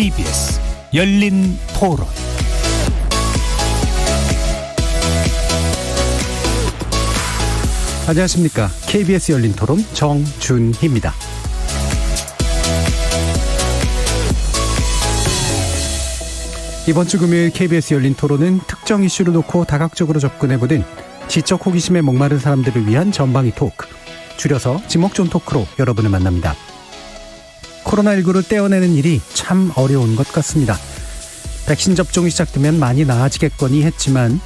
KBS 열린 토론. 안녕하십니까. KBS 열린 토론 정준희입니다. 이번 주 금요일 KBS 열린 토론은 특정 이슈를 놓고 다각적으로 접근해보는 지적 호기심에 목마른 사람들을 위한 전방위 토크, 줄여서 지목존 토크로 여러분을 만납니다. 코로나19를 떼어내는 일이 참 어려운 것 같습니다. 백신 접종이 시작되면 많이 나아지겠거니 했지만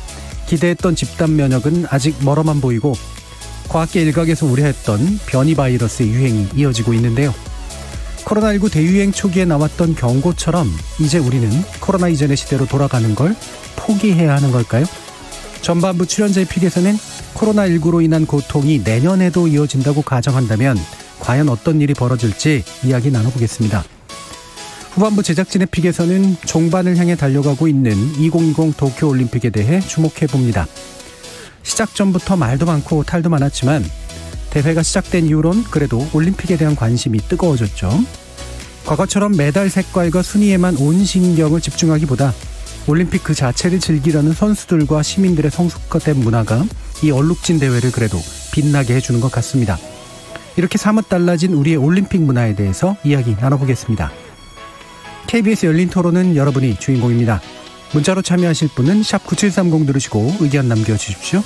기대했던 집단 면역은 아직 멀어만 보이고 과학계 일각에서 우려했던 변이 바이러스의 유행이 이어지고 있는데요. 코로나19 대유행 초기에 나왔던 경고처럼 이제 우리는 코로나 이전의 시대로 돌아가는 걸 포기해야 하는 걸까요? 전반부 출연자의 픽에서는 코로나19로 인한 고통이 내년에도 이어진다고 가정한다면 과연 어떤 일이 벌어질지 이야기 나눠보겠습니다. 후반부 제작진의 픽에서는 종반을 향해 달려가고 있는 2020 도쿄올림픽에 대해 주목해봅니다. 시작 전부터 말도 많고 탈도 많았지만 대회가 시작된 이후론 그래도 올림픽에 대한 관심이 뜨거워졌죠. 과거처럼 메달 색깔과 순위에만 온 신경을 집중하기보다 올림픽 그 자체를 즐기려는 선수들과 시민들의 성숙화된 문화가 이 얼룩진 대회를 그래도 빛나게 해주는 것 같습니다. 이렇게 사뭇 달라진 우리의 올림픽 문화에 대해서 이야기 나눠보겠습니다. KBS 열린 토론은 여러분이 주인공입니다. 문자로 참여하실 분은 샵 9730 누르시고 의견 남겨주십시오.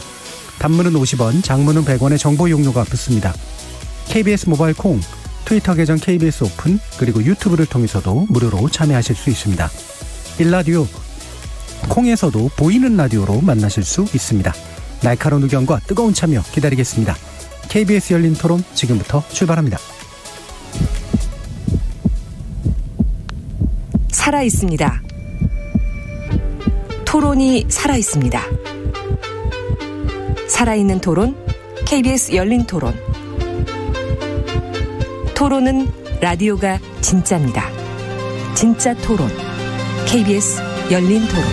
단문은 50원, 장문은 100원의 정보 이용료가 붙습니다. KBS 모바일 콩, 트위터 계정 KBS 오픈, 그리고 유튜브를 통해서도 무료로 참여하실 수 있습니다. 일라디오, 콩에서도 보이는 라디오로 만나실 수 있습니다. 날카로운 의견과 뜨거운 참여 기다리겠습니다. KBS 열린 토론 지금부터 출발합니다. 살아있습니다. 토론이 살아있습니다. 살아있는 토론, KBS 열린 토론. 토론은 라디오가 진짜입니다. 진짜 토론, KBS 열린 토론.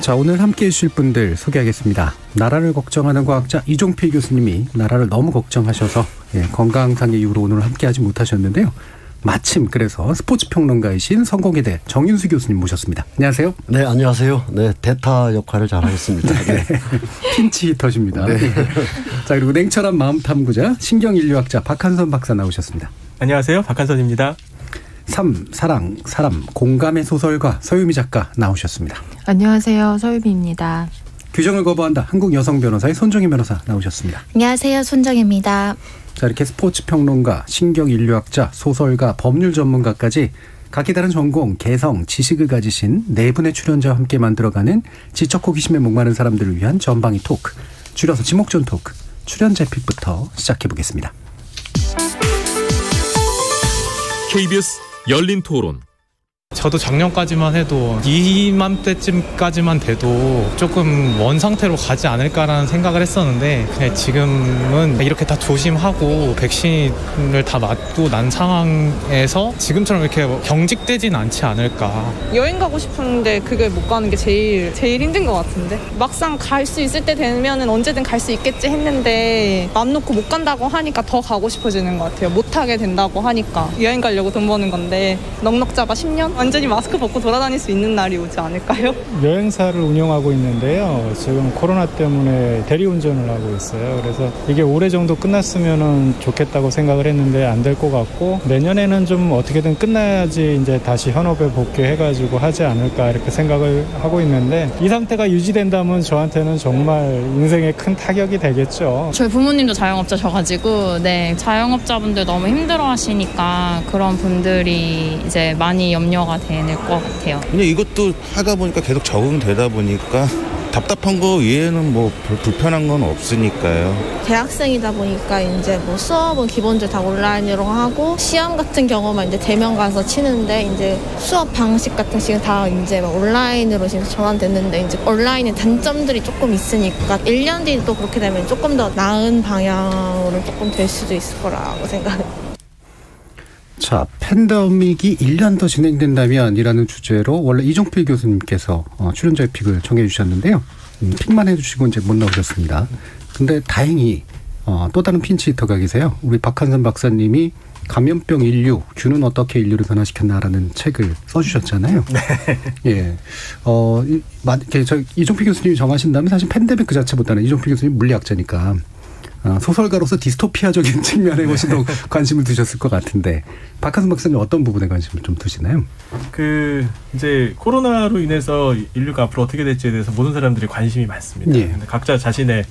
자, 오늘 함께해 주실 분들 소개하겠습니다. 나라를 걱정하는 과학자 이종필 교수님이 나라를 너무 걱정하셔서 건강상의 이유로 오늘 함께하지 못하셨는데요. 마침 그래서 스포츠 평론가이신 성공회대 정윤수 교수님 모셨습니다. 안녕하세요. 네, 안녕하세요. 네, 대타 역할을 잘하겠습니다. 네. 핀치 히터십니다. 네. 자, 그리고 냉철한 마음 탐구자 신경인류학자 박한선 박사 나오셨습니다. 안녕하세요. 박한선입니다. 사랑, 사람, 공감의 소설가 서유미 작가 나오셨습니다. 안녕하세요. 서유미입니다. 규정을 거부한다. 한국 여성 변호사의 손정희 변호사 나오셨습니다. 안녕하세요. 손정희입니다. 자, 이렇게 스포츠 평론가, 신경인류학자, 소설가, 법률 전문가까지 각기 다른 전공, 개성, 지식을 가지신 네 분의 출연자와 함께 만들어가는 지적 호기심에 목마른 사람들을 위한 전방위 토크, 줄여서 지목존 토크, 출연자 픽부터 시작해보겠습니다. KBS 열린 토론. 저도 작년까지만 해도 이맘때쯤까지만 돼도 조금 원 상태로 가지 않을까라는 생각을 했었는데 그냥 지금은 이렇게 다 조심하고 백신을 다 맞고 난 상황에서 지금처럼 이렇게 경직되진 않지 않을까. 여행 가고 싶은데 그게 못 가는 게 제일 힘든 것 같은데 막상 갈 수 있을 때 되면은 언제든 갈 수 있겠지 했는데 맘 놓고 못 간다고 하니까 더 가고 싶어지는 것 같아요. 못 하게 된다고 하니까. 여행 가려고 돈 버는 건데 넉넉 잡아 10년? 완전히 마스크 벗고 돌아다닐 수 있는 날이 오지 않을까요? 여행사를 운영하고 있는데요. 지금 코로나 때문에 대리운전을 하고 있어요. 그래서 이게 올해 정도 끝났으면 좋겠다고 생각을 했는데 안 될 것 같고 내년에는 좀 어떻게든 끝나야지 이제 다시 현업에 복귀해가지고 하지 않을까 이렇게 생각을 하고 있는데 이 상태가 유지된다면 저한테는 정말 인생에 큰 타격이 되겠죠. 저희 부모님도 자영업자셔가지고 자영업자분들 너무 힘들어하시니까 그런 분들이 이제 많이 염려가 되는 것 같아요. 그냥 이것도 하다 보니까 계속 적응되다 보니까 답답한 거 외에는 뭐 불편한 건 없으니까요. 대학생이다 보니까 이제 뭐 수업은 기본적으로 다 온라인으로 하고 시험 같은 경우만 이제 대면 가서 치는데 이제 수업 방식 같은 식은 다 이제 온라인으로 지금 전환됐는데 이제 온라인의 단점들이 조금 있으니까 1년 뒤도 그렇게 되면 조금 더 나은 방향으로 조금 될 수도 있을 거라고 생각해요. 자, 팬데믹이 1년 더 진행된다면 이라는 주제로 원래 이종필 교수님께서 출연자의 픽을 정해 주셨는데요. 픽만 해주시고 이제 못 나오셨습니다. 근데 다행히 또 다른 핀치 히터가 계세요. 우리 박한선 박사님이 감염병 인류, 균은 어떻게 인류를 변화시켰나라는 책을 써주셨잖아요. 네. 예. 이종필 교수님이 정하신다면 사실 팬데믹 그 자체보다는 이종필 교수님 물리학자니까 소설가로서 디스토피아적인 측면에 훨씬 더 관심을 두셨을 것 같은데 박한선 박사님 어떤 부분에 관심을 좀 두시나요? 이제 코로나로 인해서 인류가 앞으로 어떻게 될지에 대해서 모든 사람들이 관심이 많습니다. 예. 근데 각자 자신의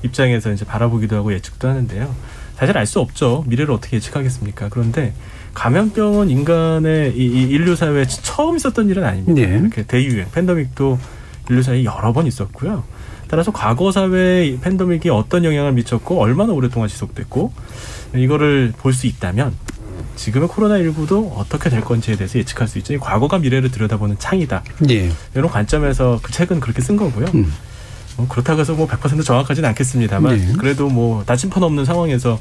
입장에서 이제 바라보기도 하고 예측도 하는데요. 사실 알 수 없죠. 미래를 어떻게 예측하겠습니까? 그런데 감염병은 인간의 이 인류 사회에 처음 있었던 일은 아닙니다. 예. 이렇게 대유행, 팬데믹도 인류 사회에 여러 번 있었고요. 따라서 과거 사회에 팬데믹이 어떤 영향을 미쳤고 얼마나 오랫동안 지속됐고 이거를 볼 수 있다면 지금의 코로나19도 어떻게 될 건지에 대해서 예측할 수 있죠. 과거가 미래를 들여다보는 창이다. 예. 이런 관점에서 그 책은 그렇게 쓴 거고요. 그렇다고 해서 100% 정확하지는 않겠습니다만 네. 그래도 나침판 없는 상황에서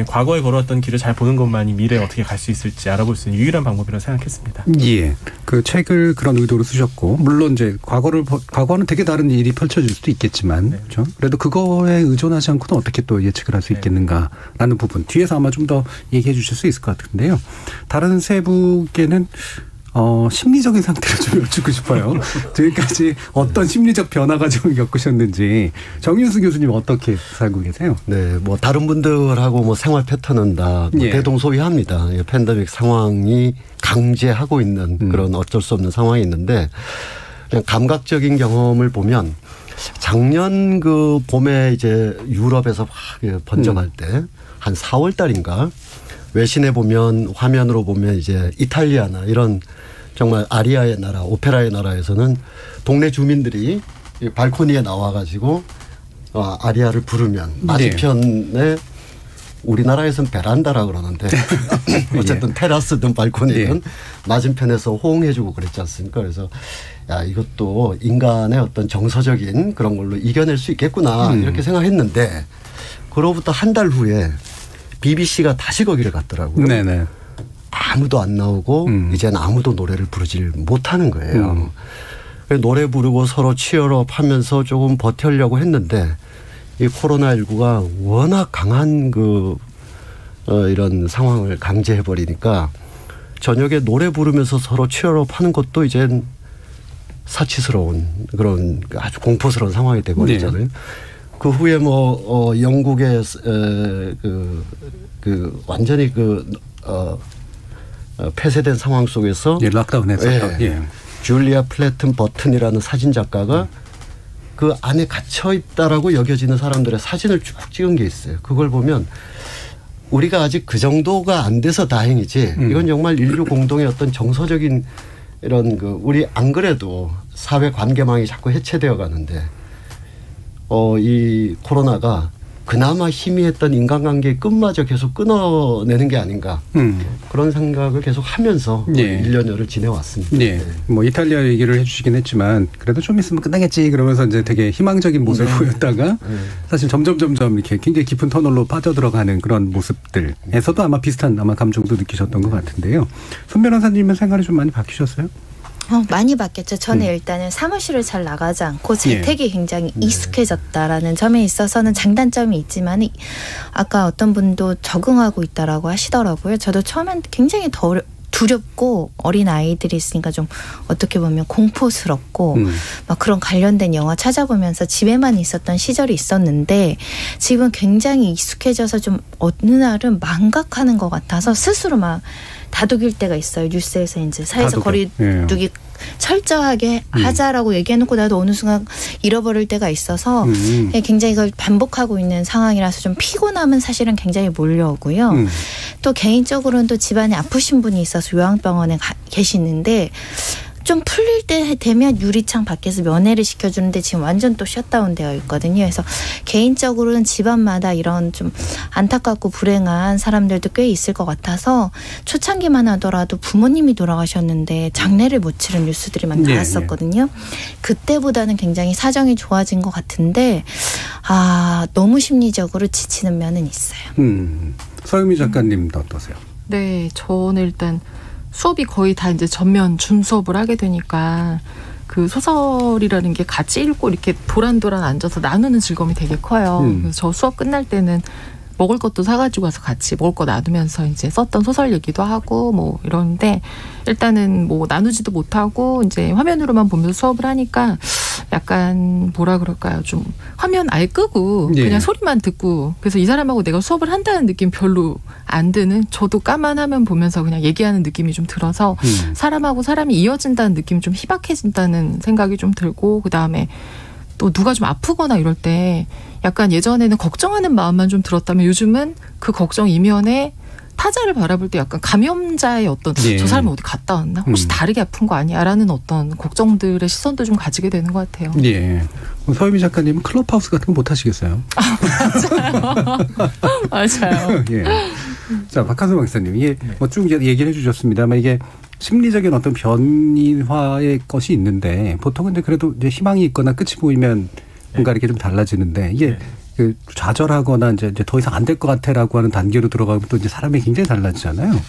과거에 걸어왔던 길을 잘 보는 것만이 미래에 어떻게 갈 수 있을지 알아볼 수 있는 유일한 방법이라고 생각했습니다. 예. 그 책을 그런 의도로 쓰셨고, 물론 이제 과거와는 되게 다른 일이 펼쳐질 수도 있겠지만, 네. 그렇죠? 그래도 그거에 의존하지 않고는 어떻게 또 예측을 할 수 있겠는가라는 부분. 뒤에서 아마 좀 더 얘기해 주실 수 있을 것 같은데요. 다른 세 분께는 심리적인 상태를 좀 여쭙고 싶어요. 지금까지 어떤 심리적 변화가 좀 겪으셨는지. 정윤수 교수님 어떻게 살고 계세요? 네, 다른 분들하고 생활 패턴은 다 예. 대동소이합니다. 팬데믹 상황이 강제하고 있는 그런 어쩔 수 없는 상황이 있는데 그냥 감각적인 경험을 보면 작년 그 봄에 이제 유럽에서 확 번져갈 때 한 4월 달인가 외신에 보면 화면으로 보면 이제 이탈리아나 이런 정말 아리아의 나라, 오페라의 나라에서는 동네 주민들이 발코니에 나와가지고 아리아를 부르면 맞은편에 우리나라에서는 베란다라 그러는데 어쨌든 테라스든 발코니든 맞은편에서 호응해주고 그랬지 않습니까? 그래서 이것도 인간의 어떤 정서적인 그런 걸로 이겨낼 수 있겠구나 이렇게 생각했는데 그로부터 한 달 후에 BBC가 다시 거기를 갔더라고요. 네네. 아무도 안 나오고 이제는 아무도 노래를 부르질 못하는 거예요. 노래 부르고 서로 치열업 하면서 조금 버텨려고 했는데 이 코로나19가 워낙 강한 이런 상황을 강제해버리니까 저녁에 노래 부르면서 서로 치열업 하는 것도 이젠 사치스러운 그런 아주 공포스러운 상황이 되버리잖아요. 네. 그 후에 영국의 완전히 폐쇄된 상황 속에서 락다운했었죠. 줄리아 플래튼 버튼이라는 사진 작가가 그 안에 갇혀 있다라고 여겨지는 사람들의 사진을 쭉 찍은 게 있어요. 그걸 보면 우리가 아직 그 정도가 안 돼서 다행이지 이건 정말 인류 공동의 어떤 정서적인 이런 우리 안 그래도 사회 관계망이 자꾸 해체되어 가는데 이 코로나가 그나마 희미했던 인간관계의 끝마저 계속 끊어내는 게 아닌가 그런 생각을 계속 하면서 1년여를 지내왔습니다. 네. 이탈리아 얘기를 해주시긴 했지만 그래도 좀 있으면 끝나겠지 그러면서 이제 되게 희망적인 모습을 보였다가 사실 점점 이렇게 굉장히 깊은 터널로 빠져들어가는 그런 모습들에서도 아마 비슷한 감정도 느끼셨던 것 같은데요. 손 변호사님은 생활이 좀 많이 바뀌셨어요? 많이 바뀌었죠. 저는 일단은 사무실을 잘 나가지 않고 재택이 굉장히 익숙해졌다라는 점에 있어서는 장단점이 있지만 아까 어떤 분도 적응하고 있다라고 하시더라고요. 저도 처음엔 굉장히 두렵고 어린 아이들이 있으니까 좀 어떻게 보면 공포스럽고 막 그런 관련된 영화 찾아보면서 집에만 있었던 시절이 있었는데 지금 굉장히 익숙해져서 좀 어느 날은 망각하는 것 같아서 스스로 막 다독일 때가 있어요. 뉴스에서 이제 사회적 거리두기 철저하게 하자라고 얘기해놓고 나도 어느 순간 잃어버릴 때가 있어서 굉장히 그걸 반복하고 있는 상황이라서 좀 피곤함은 사실은 굉장히 몰려오고요. 또 개인적으로는 또 집안에 아프신 분이 있어서 요양병원에 계시는데 좀 풀릴 때 되면 유리창 밖에서 면회를 시켜주는데 지금 완전 또 셧다운 되어 있거든요. 그래서 개인적으로는 집안마다 이런 좀 안타깝고 불행한 사람들도 꽤 있을 것 같아서 초창기만 하더라도 부모님이 돌아가셨는데 장례를 못 치른 뉴스들이 막 나왔었거든요. 그때보다는 굉장히 사정이 좋아진 것 같은데 너무 심리적으로 지치는 면은 있어요. 서유미 작가님도 어떠세요? 네, 저는 일단 수업이 거의 다 이제 전면 줌 수업을 하게 되니까 그 소설이라는 게 같이 읽고 이렇게 도란도란 앉아서 나누는 즐거움이 되게 커요. 그래서 저 수업 끝날 때는 먹을 것도 사가지고 와서 같이 먹을 거 나누면서 이제 썼던 소설 얘기도 하고 뭐 이러는데 일단은 뭐 나누지도 못하고 이제 화면으로만 보면서 수업을 하니까 약간 뭐라 그럴까요? 좀 화면 아예 끄고 예. 그냥 소리만 듣고 그래서 이 사람하고 내가 수업을 한다는 느낌 별로 안 드는 저도 까만 화면 보면서 그냥 얘기하는 느낌이 좀 들어서 사람하고 사람이 이어진다는 느낌이 좀 희박해진다는 생각이 좀 들고 그다음에 또 누가 좀 아프거나 이럴 때 약간 예전에는 걱정하는 마음만 좀 들었다면 요즘은 그 걱정 이면에 타자를 바라볼 때 약간 감염자의 어떤 예. 저 사람이 어디 갔다 왔나? 혹시 다르게 아픈 거 아니야라는 어떤 걱정들의 시선도 좀 가지게 되는 것 같아요. 예. 서유미 작가님은 클럽하우스 같은 거 못 하시겠어요? 맞아요. 예. 자, 박한솔 박사님, 이게 뭐 쭉 얘기를 해주셨습니다만 이게 심리적인 어떤 변화의 것이 있는데 보통은 이제 그래도 이제 희망이 있거나 끝이 보이면 뭔가 이렇게 좀 달라지는데 이게 그 좌절하거나 이제 더 이상 안 될 것 같아라고 하는 단계로 들어가면 또 이제 사람이 굉장히 달라지잖아요.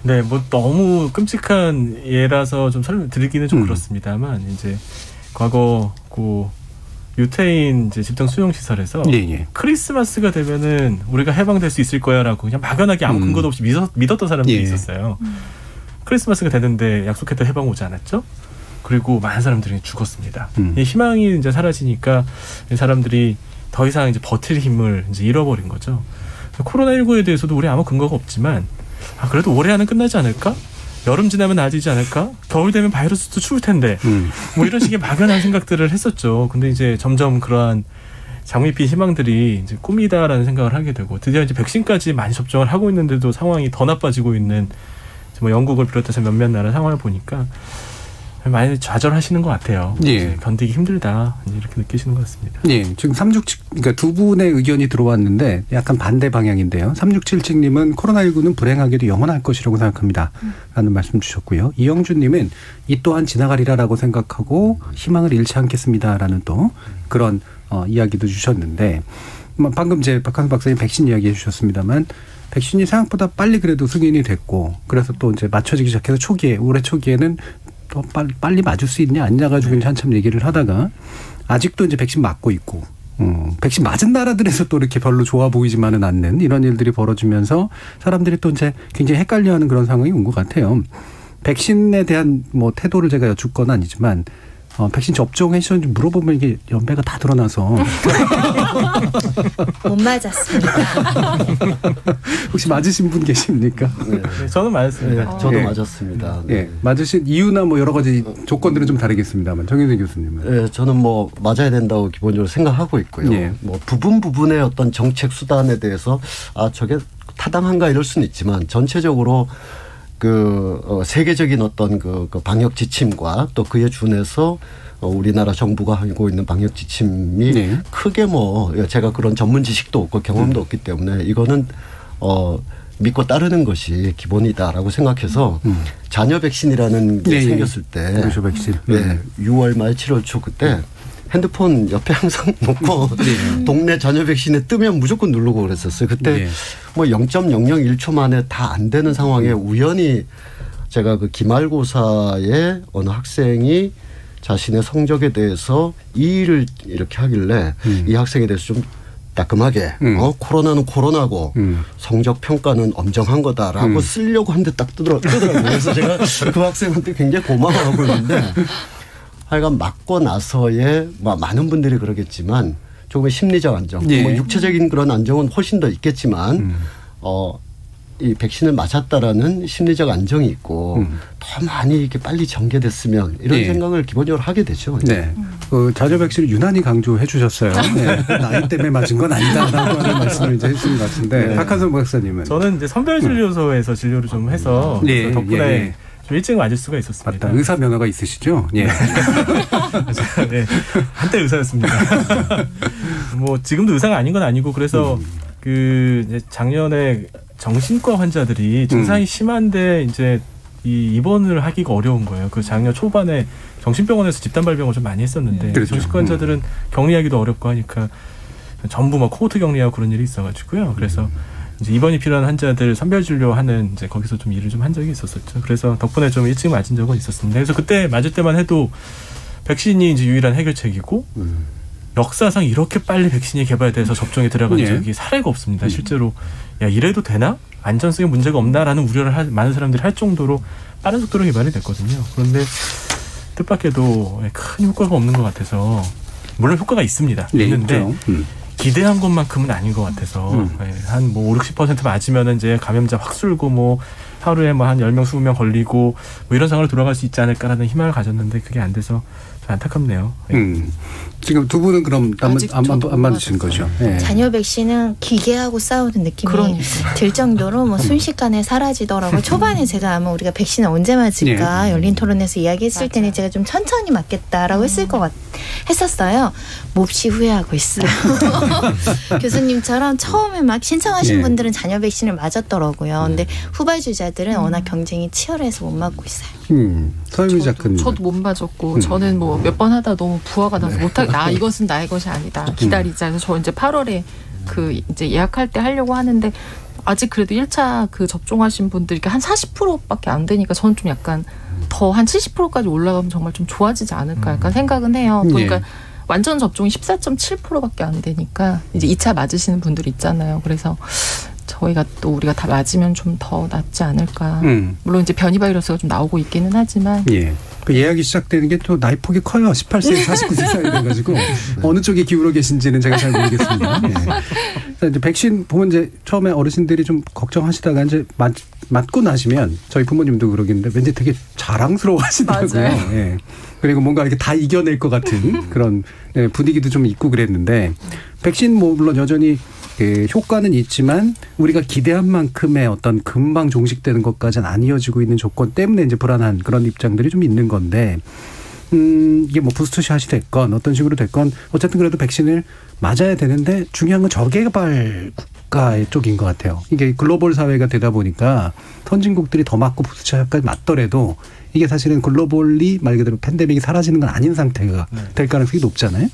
네, 뭐 너무 끔찍한 예라서 좀 설명드리기는 좀 그렇습니다만 이제 과거 그 유태인 이제 집단 수용 시설에서 크리스마스가 되면은 우리가 해방될 수 있을 거야라고 그냥 막연하게 아무 근거도 없이 믿었던 사람들이 있었어요. 크리스마스가 되는데 약속했던 해방 오지 않았죠? 그리고 많은 사람들이 죽었습니다. 이 희망이 이제 사라지니까 사람들이 더 이상 이제 버틸 힘을 이제 잃어버린 거죠. 코로나19에 대해서도 우리 아무 근거가 없지만 그래도 올해 안은 끝나지 않을까? 여름 지나면 나아지지 않을까? 겨울 되면 바이러스도 추울 텐데 뭐 이런 식의 막연한 생각들을 했었죠. 근데 이제 점점 그러한 장밋빛 희망들이 이제 꿈이다라는 생각을 하게 되고 드디어 이제 백신까지 많이 접종을 하고 있는데도 상황이 더 나빠지고 있는 뭐 영국을 비롯해서 몇몇 나라 상황을 보니까 많이 좌절하시는 것 같아요. 예. 견디기 힘들다 이렇게 느끼시는 것 같습니다. 예, 지금 367, 그러니까 두 분의 의견이 들어왔는데 약간 반대 방향인데요. 3677님은 코로나19는 불행하게도 영원할 것이라고 생각합니다. 라는 말씀 주셨고요. 이영준님은 이 또한 지나가리라라고 생각하고 희망을 잃지 않겠습니다라는 또 그런 이야기도 주셨는데 방금 제 박한솔 박사님 백신 이야기해 주셨습니다만 백신이 생각보다 빨리 그래도 승인이 됐고 그래서 또 이제 맞춰지기 시작해서 올해 초기에는 더 빨리 맞을 수 있냐 아니냐 가지고 이제 한참 얘기를 하다가 아직도 이제 백신 맞고 있고 백신 맞은 나라들에서 또 이렇게 별로 좋아 보이지만은 않는 이런 일들이 벌어지면서 사람들이 또 이제 굉장히 헷갈려하는 그런 상황이 온 것 같아요. 백신에 대한 뭐 태도를 제가 여쭙 건 아니지만 백신 접종했었는지 물어보면 이게 연배가 다 드러나서 못 맞았습니다. 혹시 맞으신 분 계십니까? 네, 저는 맞았습니다. 네, 저도 맞았습니다. 네. 네. 맞으신 이유나 뭐 여러 가지 조건들은 좀 다르겠습니다만 정윤석 교수님은? 네, 저는 뭐 맞아야 된다고 기본적으로 생각하고 있고요. 네. 뭐 부분의 어떤 정책 수단에 대해서 저게 타당한가 이럴 수는 있지만 전체적으로 세계적인 어떤 그 방역 지침과 또 그에 준해서 우리나라 정부가 하고 있는 방역 지침이 크게 뭐 제가 그런 전문 지식도 없고 경험도 없기 때문에 이거는 믿고 따르는 것이 기본이다라고 생각해서 자녀 백신이라는 게 생겼을 때 백신. 6월 말 7월 초 그때 핸드폰 옆에 항상 놓고 동네 자녀 백신에 뜨면 무조건 누르고 그랬었어요. 그때 뭐 0.001초 만에 다 안 되는 상황에 우연히 제가 그 기말고사에 어느 학생이 자신의 성적에 대해서 이의를 이렇게 하길래 이 학생에 대해서 좀 따끔하게 코로나는 코로나고 성적 평가는 엄정한 거다라고 쓰려고 하는데 딱 뜨더라고요. 그래서 제가 그 학생한테 굉장히 고마워하고 있는데 하여간 맞고 나서의 많은 분들이 그러겠지만 조금의 심리적 안정, 뭐 육체적인 그런 안정은 훨씬 더 있겠지만 이 백신을 맞았다라는 심리적 안정이 있고 더 많이 이렇게 빨리 전개됐으면 이런 생각을 기본적으로 하게 되죠. 네. 자녀 백신을 유난히 강조해 주셨어요. 네. 나이 때문에 맞은 건 아니다라고 하는 말씀을 이제 해주신 것 같은데 박한솔 박사님은? 저는 이제 선별진료소에서 진료를 좀 해서 덕분에 좀 일찍 맞을 수가 있었습니다. 맞다. 의사 면허가 있으시죠? 예. 네. 한때 의사였습니다. 뭐 지금도 의사가 아닌 건 아니고 그래서 이제 작년에 정신과 환자들이 증상이 심한데 이제 입원을 하기가 어려운 거예요. 그 작년 초반에 정신병원에서 집단 발병을 좀 많이 했었는데 정신과 환자들은 격리하기도 어렵고 하니까 전부 막 코호트 격리하고 그런 일이 있어가지고요. 그래서 이제 입원이 필요한 환자들 선별 진료하는 이제 거기서 좀 일을 좀 한 적이 있었었죠. 그래서 덕분에 좀 일찍 맞은 적은 있었습니다. 그래서 그때 맞을 때만 해도 백신이 이제 유일한 해결책이고 역사상 이렇게 빨리 백신이 개발돼서 접종에 들어간 적이 사례가 없습니다. 실제로 야 이래도 되나? 안전성에 문제가 없나라는 우려를 많은 사람들이 할 정도로 빠른 속도로 개발이 됐거든요. 그런데 뜻밖에도 큰 효과가 없는 것 같아서 물론 효과가 있습니다. 있는데 기대한 것만큼은 아닌 것 같아서 한 뭐 50-60% 맞으면 이제 감염자 확 줄고 뭐 하루에 뭐 한 10명, 20명 걸리고 뭐 이런 상황으로 돌아갈 수 있지 않을까라는 희망을 가졌는데 그게 안 돼서 좀 안타깝네요. 지금 두 분은 그럼 안 맞으신 거죠? 잔여 백신은 기계하고 싸우는 느낌이 들 정도로 뭐 순식간에 사라지더라고요. 초반에 제가 아마 우리가 백신을 언제 맞을까 열린 토론에서 이야기했을 때는 제가 좀 천천히 맞겠다라고 했었어요. 몹시 후회하고 있어요. 교수님처럼 처음에 막 신청하신 분들은 잔여 백신을 맞았더라고요. 근데 후발주자들은 워낙 경쟁이 치열해서 못 맞고 있어요. 서유미 작가님. 저도 못 맞았고 저는 뭐 몇 번 하다 너무 부하가 나서 못하겠다. 이것은 나의 것이 아니다. 기다리자. 그래서 저 이제 8월에 그 이제 예약할 때 하려고 하는데 아직 그래도 1차 그 접종하신 분들이 한 40%밖에 안 되니까 저는 좀 약간 더 한 70%까지 올라가면 정말 좀 좋아지지 않을까 약간 생각은 해요. 보니까 완전 접종이 14.7%밖에 안 되니까 이제 2차 맞으시는 분들 있잖아요. 그래서 저희가 또 우리가 다 맞으면 좀 더 낫지 않을까. 물론 이제 변이 바이러스가 좀 나오고 있기는 하지만. 그 예약이 시작되는 게 또 나이 폭이 커요. 18세, 49세 사이 돼가지고 어느 쪽에 기울어 계신지는 제가 잘 모르겠습니다. 이제 백신 보면 이제 처음에 어르신들이 좀 걱정하시다가 이제 맞고 나시면 저희 부모님도 그러겠는데 왠지 되게 자랑스러워하시더라고요. 그리고 뭔가 이렇게 다 이겨낼 것 같은 그런 분위기도 좀 있고 그랬는데 백신 뭐 물론 여전히 효과는 있지만 우리가 기대한 만큼의 어떤 금방 종식되는 것까지는 안 이어지고 있는 조건 때문에 이제 불안한 그런 입장들이 좀 있는 건데 이게 뭐 부스터샷이 됐건 어떤 식으로 됐건 어쨌든 그래도 백신을 맞아야 되는데 중요한 건 저개발 국가 쪽인 것 같아요. 이게 글로벌 사회가 되다 보니까 선진국들이 더 맞고 부스터샷까지 맞더라도 이게 사실은 글로벌리 말 그대로 팬데믹이 사라지는 건 아닌 상태가 될 가능성이 높잖아요.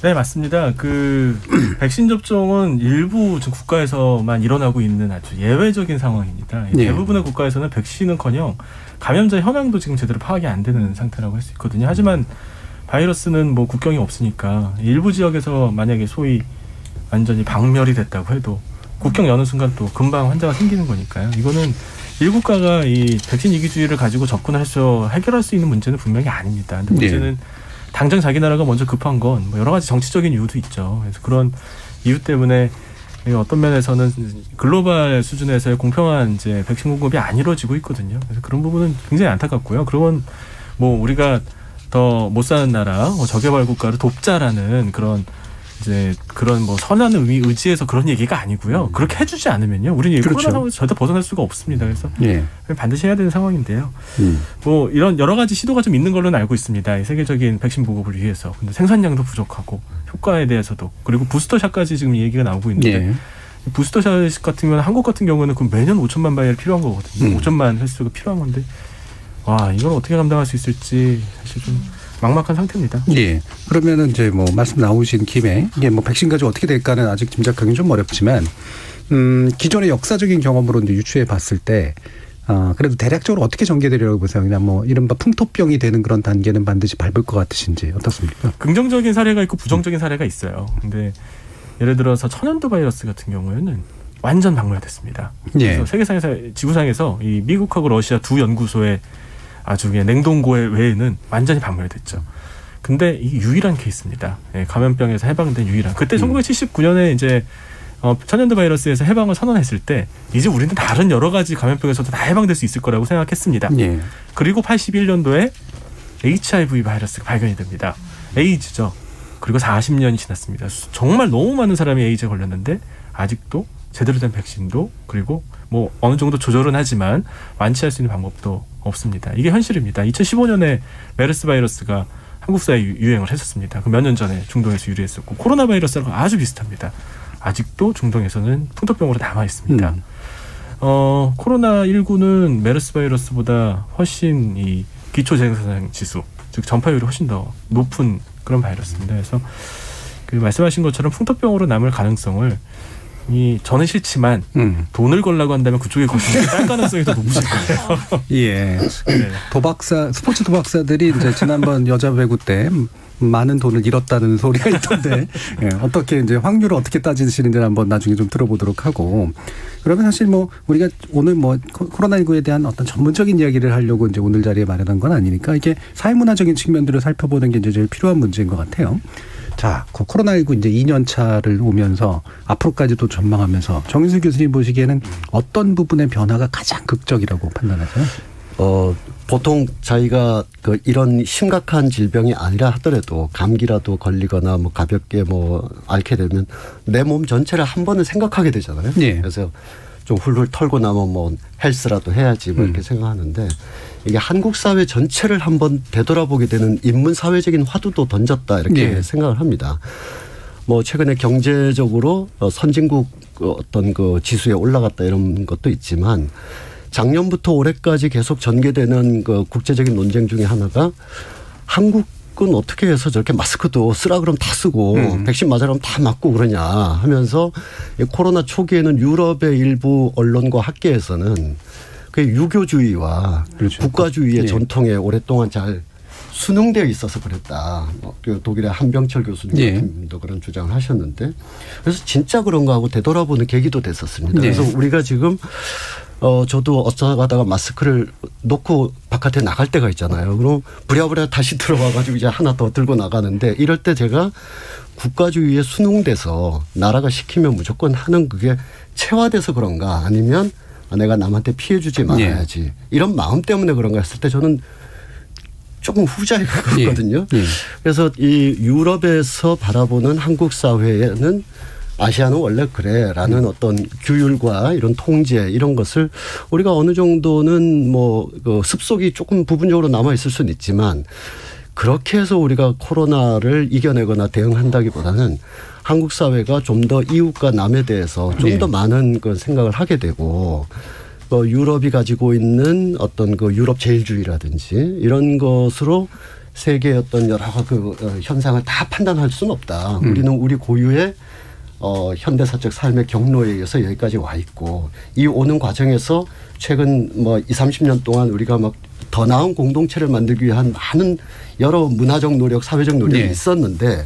네, 맞습니다. 그 백신 접종은 일부 국가에서만 일어나고 있는 아주 예외적인 상황입니다. 대부분의 국가에서는 백신은커녕 감염자 현황도 지금 제대로 파악이 안 되는 상태라고 할 수 있거든요. 하지만 바이러스는 뭐 국경이 없으니까 일부 지역에서 만약에 소위 완전히 박멸이 됐다고 해도 국경 여는 순간 또 금방 환자가 생기는 거니까요. 이거는 일국가가 이 백신 이기주의를 가지고 접근해서 해결할 수 있는 문제는 분명히 아닙니다. 근데 문제는 당장 자기 나라가 먼저 급한 건 뭐 여러 가지 정치적인 이유도 있죠. 그래서 그런 이유 때문에 어떤 면에서는 글로벌 수준에서의 공평한 이제 백신 공급이 안 이루어지고 있거든요. 그래서 그런 부분은 굉장히 안타깝고요. 그러면 뭐 우리가 더 못 사는 나라, 저개발 국가를 돕자라는 그런 이제 그런 뭐 선한 의지에서 그런 얘기가 아니고요. 그렇게 해주지 않으면요, 우리는 코로나 상황에서 절대 벗어날 수가 없습니다. 그래서 반드시 해야 되는 상황인데요. 뭐 이런 여러 가지 시도가 좀 있는 걸로는 알고 있습니다. 이 세계적인 백신 보급을 위해서. 근데 생산량도 부족하고 효과에 대해서도 그리고 부스터샷까지 지금 얘기가 나오고 있는데 부스터샷 같은 경우는 한국 같은 경우는 그 매년 5천만 바이럴 필요한 거거든요. 5천만 횟수가 필요한 건데 와 이걸 어떻게 감당할 수 있을지 사실 좀. 막막한 상태입니다. 그러면은 이제 뭐 말씀 나오신 김에 이게 뭐 백신 가지고 어떻게 될까는 아직 짐작하기는 좀 어렵지만 기존의 역사적인 경험으로 이제 유추해 봤을 때 그래도 대략적으로 어떻게 전개되려고 보세요? 그냥 뭐 이른바 풍토병이 되는 그런 단계는 반드시 밟을 것 같으신지 어떻습니까? 긍정적인 사례가 있고 부정적인 사례가 있어요. 근데 예를 들어서 천연두 바이러스 같은 경우에는 완전 박멸됐습니다. 그래서 세계상에서 지구상에서 이 미국하고 러시아 두 연구소의 아주 그냥 냉동고에 외에는 완전히 박멸됐죠. 근데 이게 유일한 케이스입니다. 감염병에서 해방된 유일한. 그때 1979년에 이제 천연두 바이러스에서 해방을 선언했을 때 이제 우리는 다른 여러 가지 감염병에서도 다 해방될 수 있을 거라고 생각했습니다. 그리고 81년도에 HIV 바이러스가 발견이 됩니다. 에이즈죠. 그리고 40년이 지났습니다. 정말 너무 많은 사람이 에이즈에 걸렸는데 아직도 제대로 된 백신도 그리고 뭐 어느 정도 조절은 하지만 완치할 수 있는 방법도 없습니다. 이게 현실입니다. 2015년에 메르스 바이러스가 한국 사회에 유행을 했었습니다. 그 몇 년 전에 중동에서 유래했었고 코로나 바이러스랑 아주 비슷합니다. 아직도 중동에서는 풍토병으로 남아 있습니다. 코로나19는 메르스 바이러스보다 훨씬 이 기초 재생산 지수, 즉 전파율이 훨씬 더 높은 그런 바이러스입니다. 그래서 그 말씀하신 것처럼 풍토병으로 남을 가능성을 저는 싫지만 돈을 걸라고 한다면 그쪽에 거시는 딸 가능성이 더 높으실 거예요. 예. 스포츠 도박사들이 이제 지난번 여자 배구 때 많은 돈을 잃었다는 소리가 있던데 예, 어떻게 이제 확률을 어떻게 따지시는지는 한번 나중에 좀 들어보도록 하고 그러면 사실 뭐 우리가 오늘 뭐 코로나19에 대한 어떤 전문적인 이야기를 하려고 이제 오늘 자리에 마련한 건 아니니까 이게 사회문화적인 측면들을 살펴보는 게 이제 제일 필요한 문제인 것 같아요. 자, 코로나19 이제 2년 차를 오면서 앞으로까지도 전망하면서 정인수 교수님 보시기에는 어떤 부분의 변화가 가장 극적이라고 판단하세요? 보통 저희가 이런 심각한 질병이 아니라 하더라도 감기라도 걸리거나 뭐 가볍게 뭐 앓게 되면 내 몸 전체를 한 번은 생각하게 되잖아요. 예. 그래서 좀 훌훌 털고 나면 뭐 헬스라도 해야지 뭐 이렇게 생각하는데 이게 한국 사회 전체를 한번 되돌아보게 되는 인문 사회적인 화두도 던졌다 이렇게 생각을 합니다. 뭐 최근에 경제적으로 선진국 어떤 그 지수에 올라갔다 이런 것도 있지만 작년부터 올해까지 계속 전개되는 그 국제적인 논쟁 중에 하나가 한국은 어떻게 해서 저렇게 마스크도 쓰라 그러면 다 쓰고 백신 맞으라 그러면 다 맞고 그러냐 하면서 코로나 초기에는 유럽의 일부 언론과 학계에서는 그 유교주의와 국가주의의 전통에 오랫동안 잘 순응되어 있어서 그랬다. 독일의 한병철 교수님 같은 분도 그런 주장을 하셨는데 그래서 진짜 그런가 하고 되돌아보는 계기도 됐었습니다. 그래서 우리가 지금 저도 어쩌다가 마스크를 놓고 바깥에 나갈 때가 있잖아요. 그럼 부랴부랴 다시 들어와가지고 이제 하나 더 들고 나가는데 이럴 때 제가 국가주의에 순응돼서 나라가 시키면 무조건 하는 그게 체화돼서 그런가 아니면 내가 남한테 피해 주지 말아야지 이런 마음 때문에 그런가 했을 때 저는 조금 후자에 가깝거든요. 그래서 이 유럽에서 바라보는 한국 사회에는 아시아는 원래 그래라는 어떤 규율과 이런 통제 이런 것을 우리가 어느 정도는 뭐 그 습속이 조금 부분적으로 남아 있을 수는 있지만 그렇게 해서 우리가 코로나를 이겨내거나 대응한다기보다는 한국 사회가 좀 더 이웃과 남에 대해서 좀 더 많은 그 생각을 하게 되고 유럽이 가지고 있는 어떤 그 유럽 제일주의라든지 이런 것으로 세계의 어떤 여러 그 현상을 다 판단할 수는 없다. 우리는 우리 고유의 현대사적 삶의 경로에 의해서 여기까지 와 있고 이 오는 과정에서 최근 뭐 20, 30년 동안 우리가 막 더 나은 공동체를 만들기 위한 많은 여러 문화적 노력, 사회적 노력이 있었는데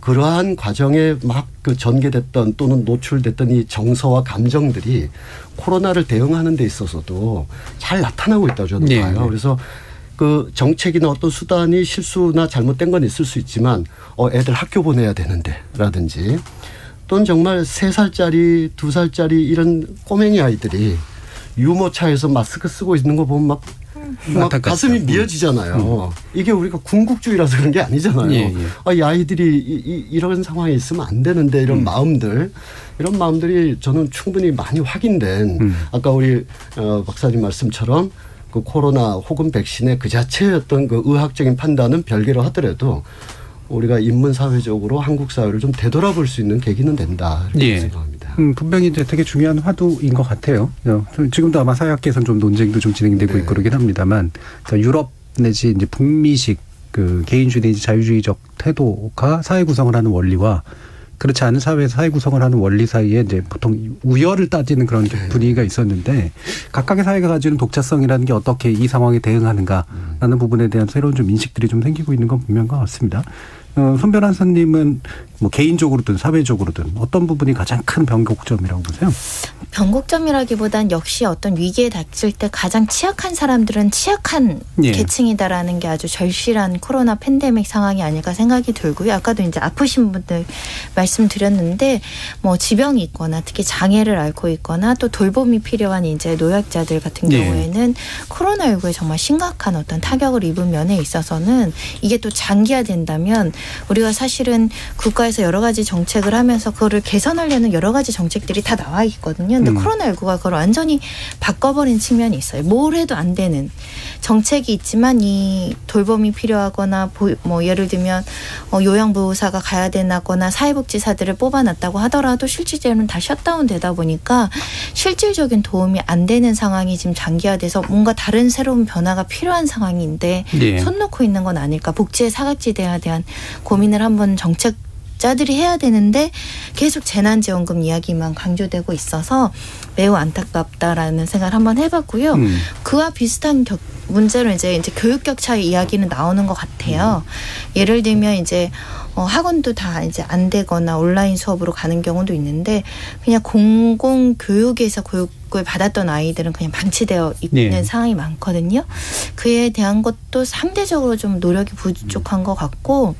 그러한 과정에 막 그 전개됐던 또는 노출됐던 이 정서와 감정들이 코로나를 대응하는 데 있어서도 잘 나타나고 있다고 저는 봐요. 그래서 그 정책이나 어떤 수단이 실수나 잘못된 건 있을 수 있지만 애들 학교 보내야 되는데 라든지 또는 정말 3살짜리 2살짜리 이런 꼬맹이 아이들이 유모차에서 마스크 쓰고 있는 거 보면 막 가슴이 미어지잖아요. 이게 우리가 군국주의라서 그런 게 아니잖아요. 이 아이들이 이런 상황에 있으면 안 되는데 이런 마음들이 저는 충분히 많이 확인된 아까 우리 박사님 말씀처럼 그 코로나 혹은 백신의 그 자체의 어떤 그 의학적인 판단은 별개로 하더라도 우리가 인문사회적으로 한국 사회를 좀 되돌아볼 수 있는 계기는 된다 이렇게 생각합니다. 분명히 이제 되게 중요한 화두인 것 같아요. 지금도 아마 사회학계에서는 좀 논쟁도 좀 진행되고 있고 그러긴 합니다만 유럽 내지 이제 북미식 그 개인주의 내지 자유주의적 태도가 사회 구성을 하는 원리와 그렇지 않은 사회에서 사회 구성을 하는 원리 사이에 이제 보통 우열을 따지는 그런 분위기가 있었는데 각각의 사회가 가지는 독자성이라는 게 어떻게 이 상황에 대응하는가라는 부분에 대한 새로운 좀 인식들이 좀 생기고 있는 건 분명한 것 같습니다. 손 변호사님은 뭐 개인적으로든 사회적으로든 어떤 부분이 가장 큰 변곡점이라고 보세요? 변곡점이라기보단 역시 어떤 위기에 닥칠 때 가장 취약한 사람들은 취약한 계층이다라는 게 아주 절실한 코로나 팬데믹 상황이 아닐까 생각이 들고요. 아까도 이제 아프신 분들 말씀드렸는데 뭐 지병이 있거나 특히 장애를 앓고 있거나 또 돌봄이 필요한 이제 노약자들 같은 경우에는 코로나19에 정말 심각한 어떤 타격을 입은 면에 있어서는 이게 또 장기화된다면 우리가 사실은 국가에서 여러 가지 정책을 하면서 그거를 개선하려는 여러 가지 정책들이 다 나와 있거든요. 근데 코로나19가 그걸 완전히 바꿔버린 측면이 있어요. 뭘 해도 안 되는 정책이 있지만 이 돌봄이 필요하거나 뭐 예를 들면 요양보호사가 가야 되거나 사회복지사들을 뽑아놨다고 하더라도 실질적으로는 다 셧다운 되다 보니까 실질적인 도움이 안 되는 상황이 지금 장기화돼서 뭔가 다른 새로운 변화가 필요한 상황인데 손 놓고 있는 건 아닐까. 복지의 사각지대에 대한 고민을 한번 정책 자영업자들이 해야 되는데 계속 재난지원금 이야기만 강조되고 있어서 매우 안타깝다라는 생각을 한번 해봤고요. 그와 비슷한 문제로 이제 교육 격차 이야기는 나오는 것 같아요. 예를 들면 이제 학원도 다 이제 안 되거나 온라인 수업으로 가는 경우도 있는데 그냥 공공 교육에서 교육을 받았던 아이들은 그냥 방치되어 있는 상황이 많거든요. 그에 대한 것도 상대적으로 좀 노력이 부족한 것 같고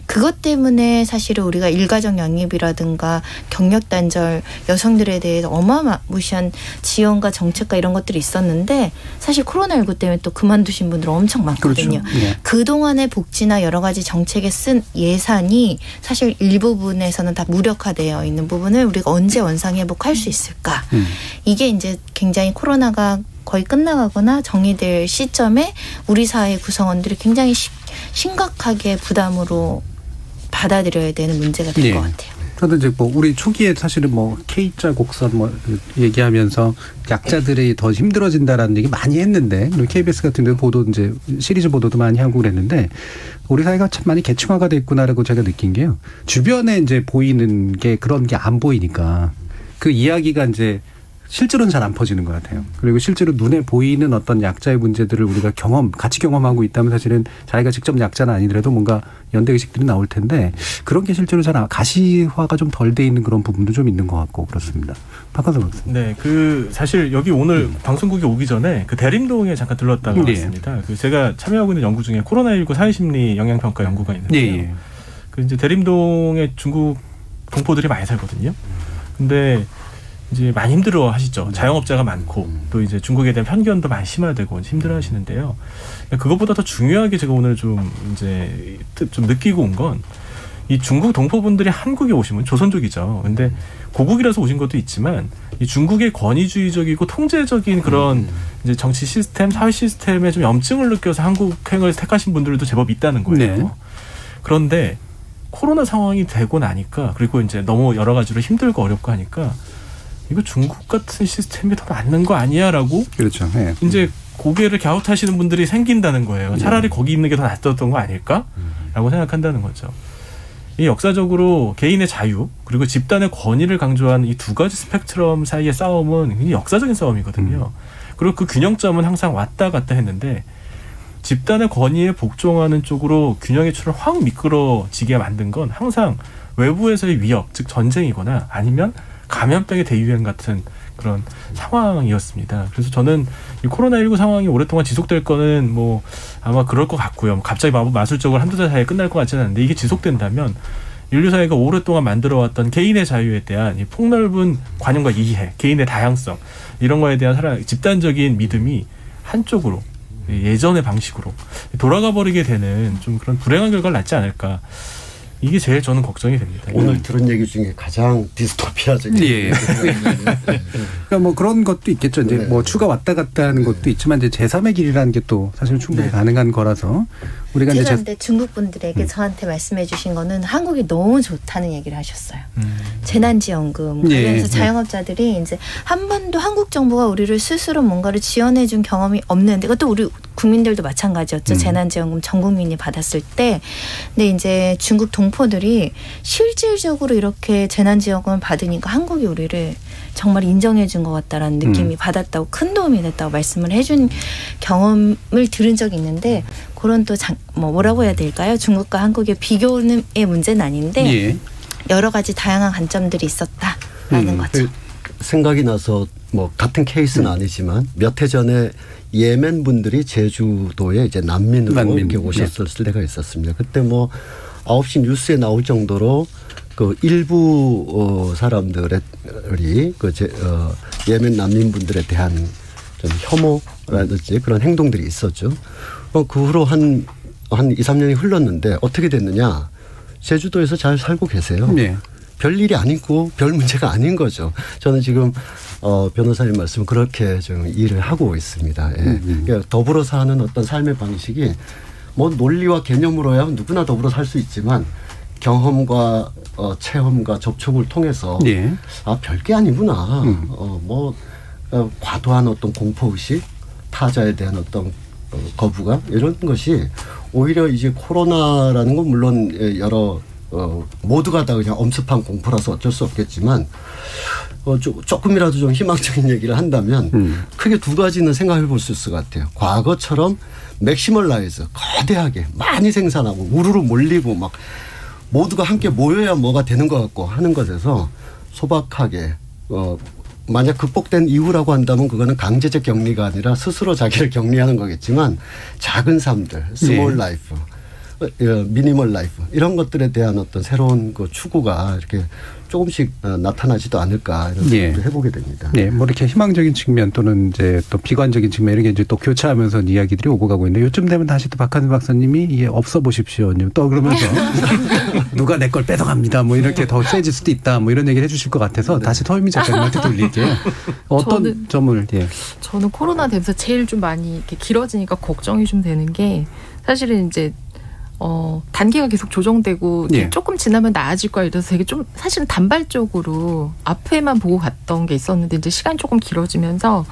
그것 때문에 사실은 우리가 일가정 양립이라든가 경력 단절 여성들에 대해서 어마무시한 지원과 정책과 이런 것들이 있었는데 사실 코로나19 때문에 또 그만두신 분들 엄청 많거든요. 그렇죠. 네. 그동안의 복지나 여러 가지 정책에 쓴 예산이 사실 일부분에서는 다 무력화되어 있는 부분을 우리가 언제 원상회복할 수 있을까. 이게 이제 굉장히 코로나가 거의 끝나가거나 정의될 시점에 우리 사회 구성원들이 굉장히 심각하게 부담으로 받아들여야 되는 문제가 될 것 같아요. 그런데 이제 뭐 우리 초기에 사실은 뭐 K자 곡선 뭐 얘기하면서 약자들이 더 힘들어진다라는 얘기 많이 했는데 그리고 KBS 같은 데 보도 이제 시리즈 보도도 많이 하고 그랬는데 우리 사회가 참 많이 계층화가 돼 있구나라고 제가 느낀 게요. 주변에 이제 보이는 게 그런 게 안 보이니까 그 이야기가 이제 실제로는 잘 안 퍼지는 것 같아요. 그리고 실제로 눈에 보이는 어떤 약자의 문제들을 우리가 같이 경험하고 있다면 사실은 자기가 직접 약자는 아니더라도 뭔가 연대의식들이 나올 텐데 그런 게 실제로 잘 가시화가 좀 덜 돼 있는 그런 부분도 좀 있는 것 같고 그렇습니다. 박한선 박사님. 네, 사실 여기 오늘 방송국에 오기 전에 그 대림동에 잠깐 들렀다가 왔습니다. 제가 참여하고 있는 연구 중에 코로나19 사회심리 영향평가 연구가 있는데요. 이제 대림동에 중국 동포들이 많이 살거든요. 근데 이제 많이 힘들어 하시죠. 자영업자가 많고 또 이제 중국에 대한 편견도 많이 심화되고 힘들어 하시는데요. 그것보다 더 중요하게 제가 오늘 좀 느끼고 온 건 이 중국 동포분들이 한국에 오시면 조선족이죠. 근데 고국이라서 오신 것도 있지만 이 중국의 권위주의적이고 통제적인 그런 이제 정치 시스템, 사회 시스템에 좀 염증을 느껴서 한국행을 택하신 분들도 제법 있다는 거예요. 그런데 코로나 상황이 되고 나니까 그리고 이제 너무 여러 가지로 힘들고 어렵고 하니까 이거 중국 같은 시스템이 더 맞는 거 아니야라고 그렇죠. 이제 고개를 갸웃하시는 분들이 생긴다는 거예요. 차라리 거기 있는 게 더 낫었던 거 아닐까라고 생각한다는 거죠. 이 역사적으로 개인의 자유 그리고 집단의 권위를 강조한 이 두 가지 스펙트럼 사이의 싸움은 굉장히 역사적인 싸움이거든요. 그리고 그 균형점은 항상 왔다 갔다 했는데 집단의 권위에 복종하는 쪽으로 균형의 추를 확 미끄러지게 만든 건 항상 외부에서의 위협, 즉 전쟁이거나 아니면 감염병의 대유행 같은 그런 상황이었습니다. 그래서 저는 이 코로나19 상황이 오랫동안 지속될 거는 뭐 아마 그럴 것 같고요. 갑자기 마술적으로 한두 달 사이에 끝날 것 같지는 않은데 이게 지속된다면 인류 사회가 오랫동안 만들어왔던 개인의 자유에 대한 이 폭넓은 관용과 이해, 개인의 다양성 이런 거에 대한 집단적인 믿음이 한쪽으로 예전의 방식으로 돌아가 버리게 되는 좀 그런 불행한 결과를 낳지 않을까. 이게 제일 저는 걱정이 됩니다. 오늘 들은 얘기 중에 가장 디스토피아적인. 그러니까 뭐 그런 것도 있겠죠. 이제 뭐 추가 왔다 갔다 하는 것도 있지만 이제 제3의 길이라는 게 또 사실 충분히 가능한 거라서 우리가 이제 그런데 중국 분들에게 저한테 말씀해 주신 거는 한국이 너무 좋다는 얘기를 하셨어요. 재난지원금 관련해서 자영업자들이 이제 한 번도 한국 정부가 우리를 스스로 뭔가를 지원해 준 경험이 없는데 그것도 우리 국민들도 마찬가지였죠. 재난지원금 전 국민이 받았을 때. 근데 이제 중국 동포들이 실질적으로 이렇게 재난지원금을 받으니까 한국이 우리를 정말 인정해 준 것 같다라는 느낌이 받았다고 큰 도움이 됐다고 말씀을 해준 경험을 들은 적이 있는데 그런 또 뭐라고 해야 될까요? 중국과 한국의 비교의 문제는 아닌데 여러 가지 다양한 관점들이 있었다라는 거죠. 생각이 나서 뭐 같은 케이스는 아니지만 몇 해 전에 예멘 분들이 제주도에 이제 난민으로 이렇게 오셨을 때가 있었습니다. 그때 뭐 9시 뉴스에 나올 정도로 그 일부 사람들이 예멘 난민분들에 대한 좀 혐오라든지 그런 행동들이 있었죠. 그 후로 한 2, 3년이 흘렀는데 어떻게 됐느냐. 제주도에서 잘 살고 계세요. 별일이 아니고 별 문제가 아닌 거죠. 저는 지금 변호사님 말씀 그렇게 좀 이해를 하고 있습니다. 그러니까 더불어 사는 어떤 삶의 방식이 뭐 논리와 개념으로야 누구나 더불어 살 수 있지만 경험과 체험과 접촉을 통해서 별게 아니구나. 과도한 어떤 공포의식, 타자에 대한 어떤 거부감 이런 것이 오히려 이제 코로나라는 건 물론 여러 모두가 다 그냥 엄습한 공포라서 어쩔 수 없겠지만 조금이라도 좀 희망적인 얘기를 한다면 크게 두 가지는 생각해 볼 수 있을 것 같아요. 과거처럼 맥시멀라이즈 거대하게 많이 생산하고 우르르 몰리고 막 모두가 함께 모여야 뭐가 되는 것 같고 하는 것에서 소박하게 만약 극복된 이후라고 한다면 그거는 강제적 격리가 아니라 스스로 자기를 격리하는 거겠지만 작은 삶들, 스몰 라이프, 미니멀 라이프 이런 것들에 대한 어떤 새로운 그 추구가 이렇게 조금씩 나타나지도 않을까 이런 생각을 해보게 됩니다. 네, 뭐 이렇게 희망적인 측면 또는 이제 또 비관적인 측면 이런 게 이제 또 교차하면서 이야기들이 오고 가고 있는데 요즘 되면 다시 또 박한수 박사님이 이게 없어 보십시오, 또 그러면서 누가 내 걸 뺏어갑니다, 뭐 이렇게 더 세질 수도 있다, 뭐 이런 얘기를 해주실 것 같아서 다시 서유미 작가님한테 돌릴게요. 어떤 점을? 저는 코로나 되면서 제일 좀 많이 이렇게 길어지니까 걱정이 좀 되는 게 사실은 이제. 단계가 계속 조정되고 조금 지나면 나아질 거야 이래서 되게 좀 사실은 단발적으로 앞에만 보고 갔던 게 있었는데 이제 시간이 조금 길어지면서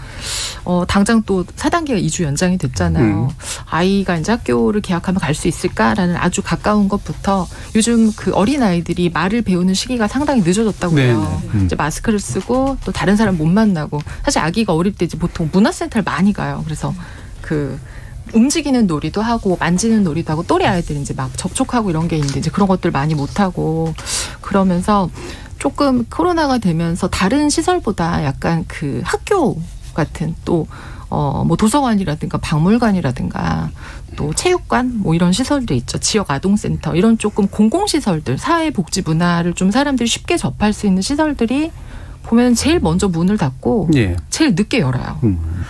당장 또 4단계가 2주 연장이 됐잖아요. 아이가 이제 학교를 개학하면 갈 수 있을까라는 아주 가까운 것부터 요즘 그 어린 아이들이 말을 배우는 시기가 상당히 늦어졌다고 해요. 이제 마스크를 쓰고 또 다른 사람 못 만나고 사실 아기가 어릴 때 이제 보통 문화센터를 많이 가요. 그래서 움직이는 놀이도 하고 만지는 놀이도 하고 또래 아이들이 이제 막 접촉하고 이런 게 있는데 이제 그런 것들 많이 못 하고 그러면서 조금 코로나가 되면서 다른 시설보다 약간 그 학교 같은 또 뭐 도서관이라든가 박물관이라든가 또 체육관 뭐 이런 시설도 있죠. 지역 아동센터 이런 조금 공공시설들 사회복지 문화를 좀 사람들이 쉽게 접할 수 있는 시설들이 보면 제일 먼저 문을 닫고 제일 늦게 열어요.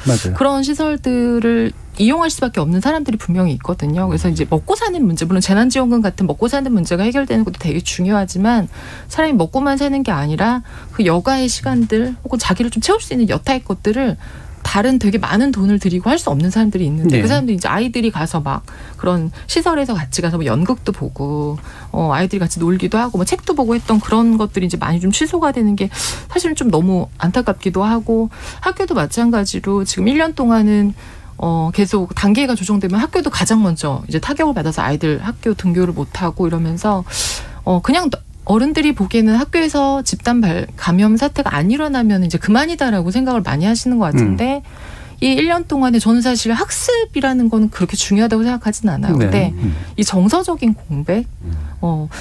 맞아요. 그런 시설들을 이용할 수밖에 없는 사람들이 분명히 있거든요. 그래서 이제 먹고 사는 문제, 물론 재난지원금 같은 먹고 사는 문제가 해결되는 것도 되게 중요하지만 사람이 먹고만 사는 게 아니라 그 여가의 시간들 혹은 자기를 좀 채울 수 있는 여타의 것들을 다른 되게 많은 돈을 들이고 할 수 없는 사람들이 있는데 그 사람들이 이제 아이들이 가서 막 그런 시설에서 같이 가서 뭐 연극도 보고 아이들이 같이 놀기도 하고 뭐 책도 보고 했던 그런 것들이 이제 많이 좀 취소가 되는 게 사실은 좀 너무 안타깝기도 하고 학교도 마찬가지로 지금 1년 동안은 계속 단계가 조정되면 학교도 가장 먼저 이제 타격을 받아서 아이들 학교 등교를 못하고 이러면서 그냥 어른들이 보기에는 학교에서 집단 감염 사태가 안 일어나면 이제 그만이다라고 생각을 많이 하시는 것 같은데 이 1년 동안에 저는 사실 학습이라는 거는 그렇게 중요하다고 생각하진 않아요. 근데 이 정서적인 공백,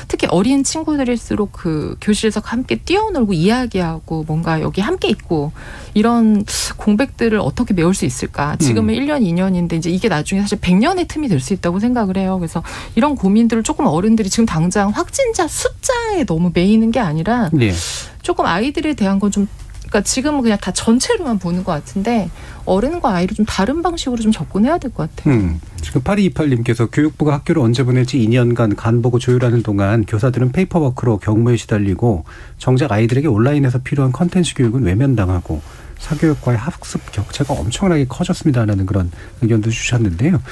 특히 어린 친구들일수록 그 교실에서 함께 뛰어놀고 이야기하고 뭔가 여기 함께 있고 이런 공백들을 어떻게 메울 수 있을까. 지금은 1년, 2년인데 이제 이게 나중에 사실 100년의 틈이 될 수 있다고 생각을 해요. 그래서 이런 고민들을 조금 어른들이 지금 당장 확진자 숫자에 너무 매이는 게 아니라 조금 아이들에 대한 건 좀 그러니까 지금은 그냥 다 전체로만 보는 것 같은데 어른과 아이를 좀 다른 방식으로 좀 접근해야 될 것 같아요. 지금 8228님께서 교육부가 학교를 언제 보낼지 2년간 간보고 조율하는 동안 교사들은 페이퍼워크로 경무에 시달리고 정작 아이들에게 온라인에서 필요한 컨텐츠 교육은 외면당하고 사교육과의 학습 격차가 엄청나게 커졌습니다라는 그런 의견도 주셨는데요.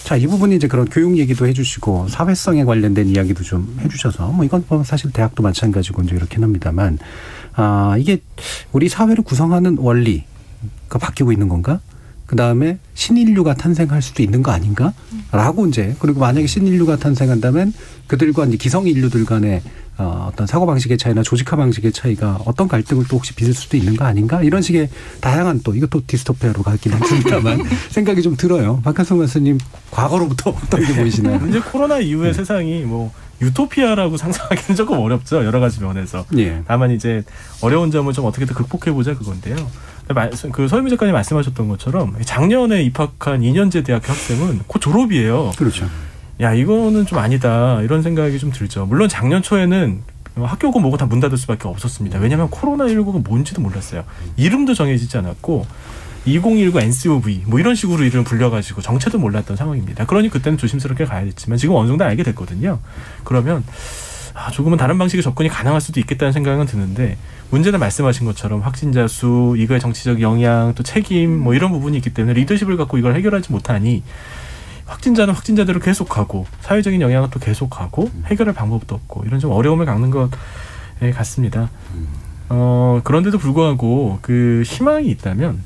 자, 이 부분이 이제 그런 교육 얘기도 해주시고 사회성에 관련된 이야기도 좀 해주셔서 뭐 이건 뭐 사실 대학도 마찬가지고 이제 이렇긴 합니다만 이게 우리 사회를 구성하는 원리가 바뀌고 있는 건가? 그 다음에 신인류가 탄생할 수도 있는 거 아닌가? 라고 이제 그리고 만약에 신인류가 탄생한다면 그들과 이제 기성인류들 간의 어떤 사고방식의 차이나 조직화 방식의 차이가 어떤 갈등을 또 혹시 빚을 수도 있는 거 아닌가? 이런 식의 다양한 또 이것도 디스토피아로 가긴 했습니다만 생각이 좀 들어요. 박한성 교수님 과거로부터 어떤 게 보이시나요? 이제 코로나 이후에 세상이 뭐 유토피아라고 상상하기는 조금 어렵죠. 여러 가지 면에서. 다만 이제 어려운 점을 좀 어떻게든 극복해보자 그건데요. 그 서유미 작가님 말씀하셨던 것처럼 작년에 입학한 2년제 대학 학생은 곧 졸업이에요. 그렇죠. 야, 이거는 좀 아니다. 이런 생각이 좀 들죠. 물론 작년 초에는 학교고 뭐고 다 문 닫을 수밖에 없었습니다. 왜냐하면 코로나19가 뭔지도 몰랐어요. 이름도 정해지지 않았고 2019 NCOV 뭐 이런 식으로 이름 불려가지고 정체도 몰랐던 상황입니다. 그러니 그때는 조심스럽게 가야 됐지만 지금 어느 정도 알게 됐거든요. 그러면 조금은 다른 방식의 접근이 가능할 수도 있겠다는 생각은 드는데 문제는 말씀하신 것처럼 확진자 수, 이거의 정치적 영향, 또 책임 뭐 이런 부분이 있기 때문에 리더십을 갖고 이걸 해결하지 못하니 확진자는 확진자대로 계속하고 사회적인 영향은 또 계속하고 해결할 방법도 없고 이런 좀 어려움을 겪는 것 같습니다. 그런데도 불구하고 그 희망이 있다면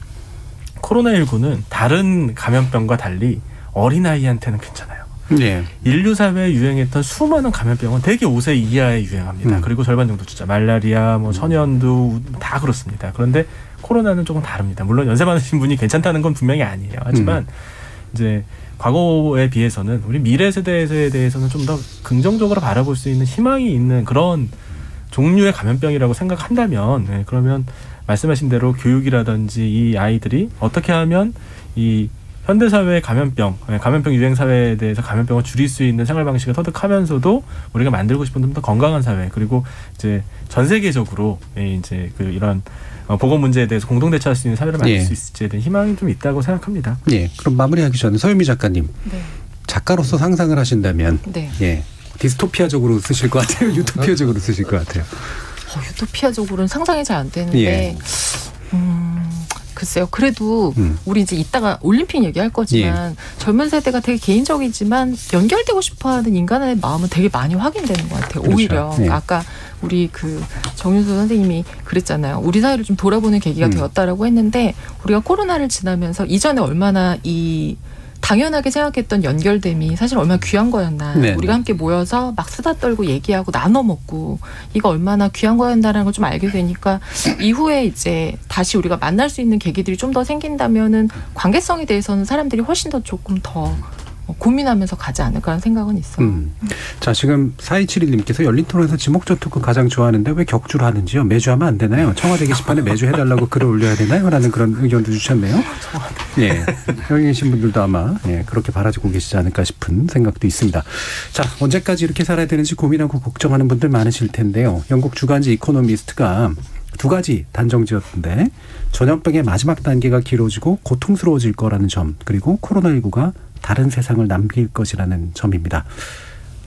코로나19는 다른 감염병과 달리 어린아이한테는 괜찮아요. 예. 인류 사회에 유행했던 수많은 감염병은 대개 5세 이하에 유행합니다. 그리고 절반 정도 주자. 말라리아, 뭐 천연두 다 그렇습니다. 그런데 코로나는 조금 다릅니다. 물론 연세 많으신 분이 괜찮다는 건 분명히 아니에요. 하지만 이제 과거에 비해서는 우리 미래 세대에 대해서는 좀 더 긍정적으로 바라볼 수 있는 희망이 있는 그런 종류의 감염병이라고 생각한다면, 그러면 말씀하신 대로 교육이라든지 이 아이들이 어떻게 하면 이 현대사회의 감염병 유행 사회에 대해서 감염병을 줄일 수 있는 생활 방식을 터득하면서도 우리가 만들고 싶은 좀 더 건강한 사회, 그리고 이제 전 세계적으로 이제 그 이런 보건 문제에 대해서 공동 대처할 수 있는 사회를 만들 수 있을지에 대한 희망이 좀 있다고 생각합니다. 예. 그럼 마무리하기 전에 서유미 작가님, 작가로서 상상을 하신다면, 디스토피아적으로 쓰실 것 같아요? 유토피아적으로 쓰실 것 같아요? 유토피아적으로는 상상이 잘 안 되는데, 글쎄요. 그래도 우리 이제 이따가 올림픽 얘기할 거지만 젊은 세대가 되게 개인적이지만 연결되고 싶어하는 인간의 마음은 되게 많이 확인되는 것 같아요. 그렇죠. 오히려 아까 우리 그 정윤수 선생님이 그랬잖아요. 우리 사회를 좀 돌아보는 계기가 되었다라고 했는데 우리가 코로나를 지나면서 이전에 얼마나 이 당연하게 생각했던 연결됨이 사실 얼마나 귀한 거였나. 우리가 함께 모여서 막 수다 떨고 얘기하고 나눠 먹고 이거 얼마나 귀한 거였나라는 걸 좀 알게 되니까 이후에 이제 다시 우리가 만날 수 있는 계기들이 좀 더 생긴다면은 관계성에 대해서는 사람들이 훨씬 더 조금 더 고민하면서 가지 않을까라는 생각은 있어요. 자, 지금 4271님께서 열린 토론에서 지목전 토크 가장 좋아하는데 왜 격주로 하는지요? 매주 하면 안 되나요? 청와대 게시판에 매주 해달라고 글을 올려야 되나요? 라는 그런 의견도 주셨네요. 예. 여기 계신 분들도 아마 그렇게 바라지고 계시지 않을까 싶은 생각도 있습니다. 자, 언제까지 이렇게 살아야 되는지 고민하고 걱정하는 분들 많으실 텐데요. 영국 주간지 이코노미스트가 두 가지 단정지었는데 전염병의 마지막 단계가 길어지고 고통스러워질 거라는 점, 그리고 코로나19가 다른 세상을 남길 것이라는 점입니다.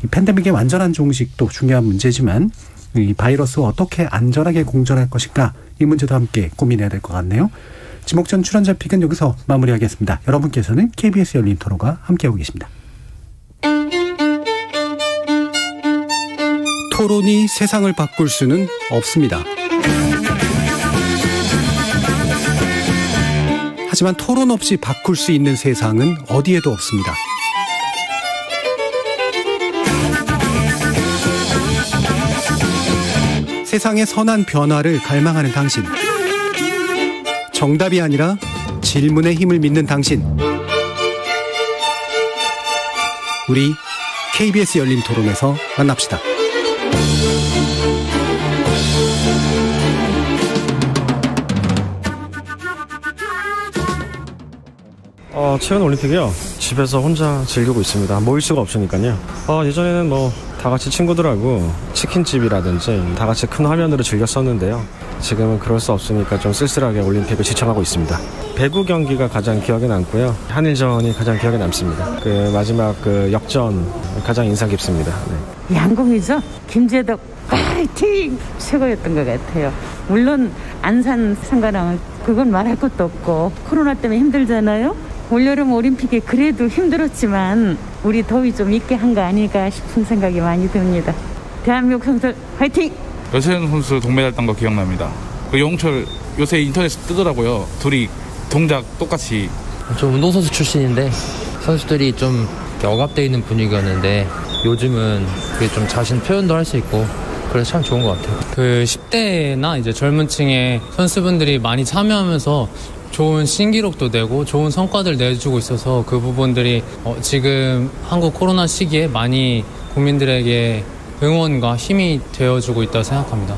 이 팬데믹의 완전한 종식도 중요한 문제지만 이 바이러스와 어떻게 안전하게 공존할 것인가, 이 문제도 함께 고민해야 될 것 같네요. 지목전 출연자 픽은 여기서 마무리하겠습니다. 여러분께서는 KBS 열린 토론과 함께하고 계십니다. 토론이 세상을 바꿀 수는 없습니다. 하지만 토론 없이 바꿀 수 있는 세상은 어디에도 없습니다. 세상의 선한 변화를 갈망하는 당신. 정답이 아니라 질문의 힘을 믿는 당신. 우리 KBS 열린 토론에서 만납시다. 최근 올림픽이요. 집에서 혼자 즐기고 있습니다. 모일 수가 없으니까요. 예전에는 다 같이 친구들하고 치킨집이라든지 다 같이 큰 화면으로 즐겼었는데요. 지금은 그럴 수 없으니까 좀 쓸쓸하게 올림픽을 지쳐가고 있습니다. 배구 경기가 가장 기억에 남고요. 한일전이 가장 기억에 남습니다. 그 마지막 역전 가장 인상 깊습니다. 양궁이죠. 김재덕 파이팅! 최고였던 것 같아요. 물론 안산 상가랑은 그건 말할 것도 없고 코로나 때문에 힘들잖아요. 올여름 올림픽이 그래도 힘들었지만 우리 더위 좀 잊게 한 거 아닐까 싶은 생각이 많이 듭니다. 대한민국 선수들 화이팅! 여세현 선수 동메달 딴 거 기억납니다. 그 영철 요새 인터넷에 뜨더라고요. 둘이 동작 똑같이. 저 운동선수 출신인데 선수들이 좀 억압되어 있는 분위기였는데 요즘은 그게 좀 자신 표현도 할 수 있고 그래서 참 좋은 것 같아요. 그 10대나 이제 젊은 층의 선수분들이 많이 참여하면서 좋은 신기록도 내고 좋은 성과들 내주고 있어서 그 부분들이 지금 한국 코로나 시기에 많이 국민들에게 응원과 힘이 되어주고 있다고 생각합니다.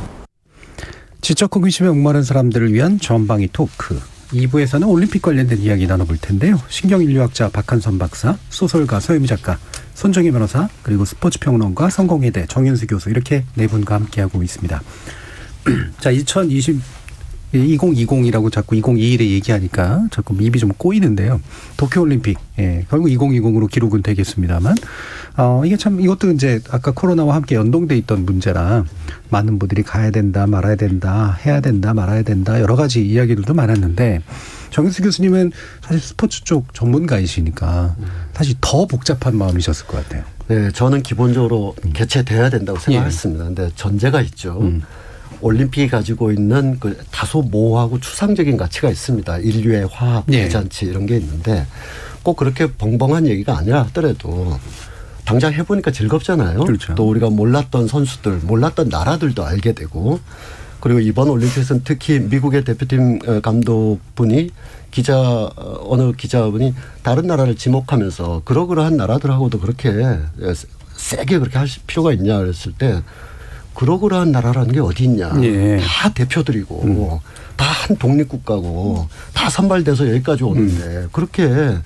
지적 호기심에 목마른 사람들을 위한 전방위 토크. 2부에서는 올림픽 관련된 이야기 나눠볼 텐데요. 신경인류학자 박한선 박사, 소설가 서유미 작가, 손정희 변호사, 그리고 스포츠평론가 성공회대 정윤수 교수, 이렇게 네 분과 함께하고 있습니다. 자, 2020이라고 자꾸 2021에 얘기하니까 자꾸 입이 좀 꼬이는데요. 도쿄올림픽, 결국 2020으로 기록은 되겠습니다만, 이게 참, 이것도 이제 아까 코로나와 함께 연동돼 있던 문제라 많은 분들이 가야 된다, 말아야 된다, 해야 된다, 말아야 된다, 여러 가지 이야기들도 많았는데, 정윤수 교수님은 사실 스포츠 쪽 전문가이시니까 사실 더 복잡한 마음이셨을 것 같아요. 네, 저는 기본적으로 개최돼야 된다고 생각했습니다. 근데 전제가 있죠. 올림픽이 가지고 있는 그 다소 모호하고 추상적인 가치가 있습니다. 인류의 화합, 대잔치 이런 게 있는데 꼭 그렇게 벙벙한 얘기가 아니라 하더라도 당장 해보니까 즐겁잖아요. 그렇죠. 또 우리가 몰랐던 선수들, 몰랐던 나라들도 알게 되고 그리고 이번 올림픽에서는 특히 미국의 대표팀 감독분이 어느 기자분이 다른 나라를 지목하면서 그러한 나라들하고도 그렇게 세게 그렇게 할 필요가 있냐 그랬을 때 그러한 나라라는 게 어디 있냐. 예. 다 대표들이고 다 한 독립국가고 다 선발돼서 여기까지 오는데 그렇게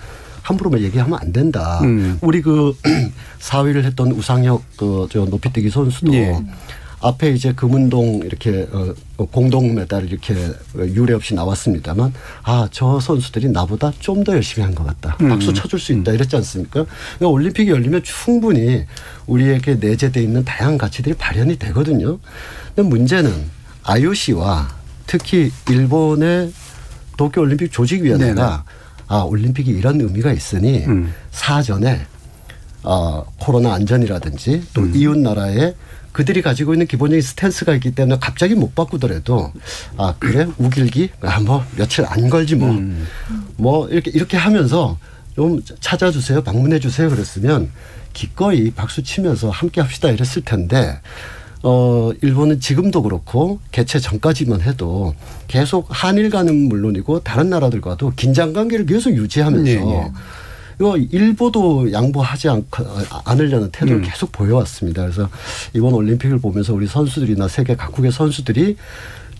함부로 얘기하면 안 된다. 우리 4위를 했던 우상혁 저 높이뛰기 선수도 앞에 이제 금운동 이렇게 공동 메달 이렇게 유례 없이 나왔습니다만 저 선수들이 나보다 좀 더 열심히 한 것 같다. 박수 쳐줄 수 있다 이랬지 않습니까? 그러니까 올림픽이 열리면 충분히 우리에게 내재되어 있는 다양한 가치들이 발현이 되거든요. 근데 문제는 IOC와 특히 일본의 도쿄올림픽 조직위원회가 올림픽이 이런 의미가 있으니 사전에 코로나 안전이라든지 또 이웃 나라에 그들이 가지고 있는 기본적인 스탠스가 있기 때문에 갑자기 못 바꾸더라도 그래 우길기 뭐 며칠 안 걸지 뭐 이렇게 하면서 좀 찾아주세요 방문해 주세요 그랬으면 기꺼이 박수 치면서 함께 합시다 이랬을 텐데 일본은 지금도 그렇고 개최 전까지만 해도 계속 한일 간은 물론이고 다른 나라들과도 긴장 관계를 계속 유지하면서 이거 일보도 양보하지 않으려는 태도를 계속 보여왔습니다. 그래서 이번 올림픽을 보면서 우리 선수들이나 세계 각국의 선수들이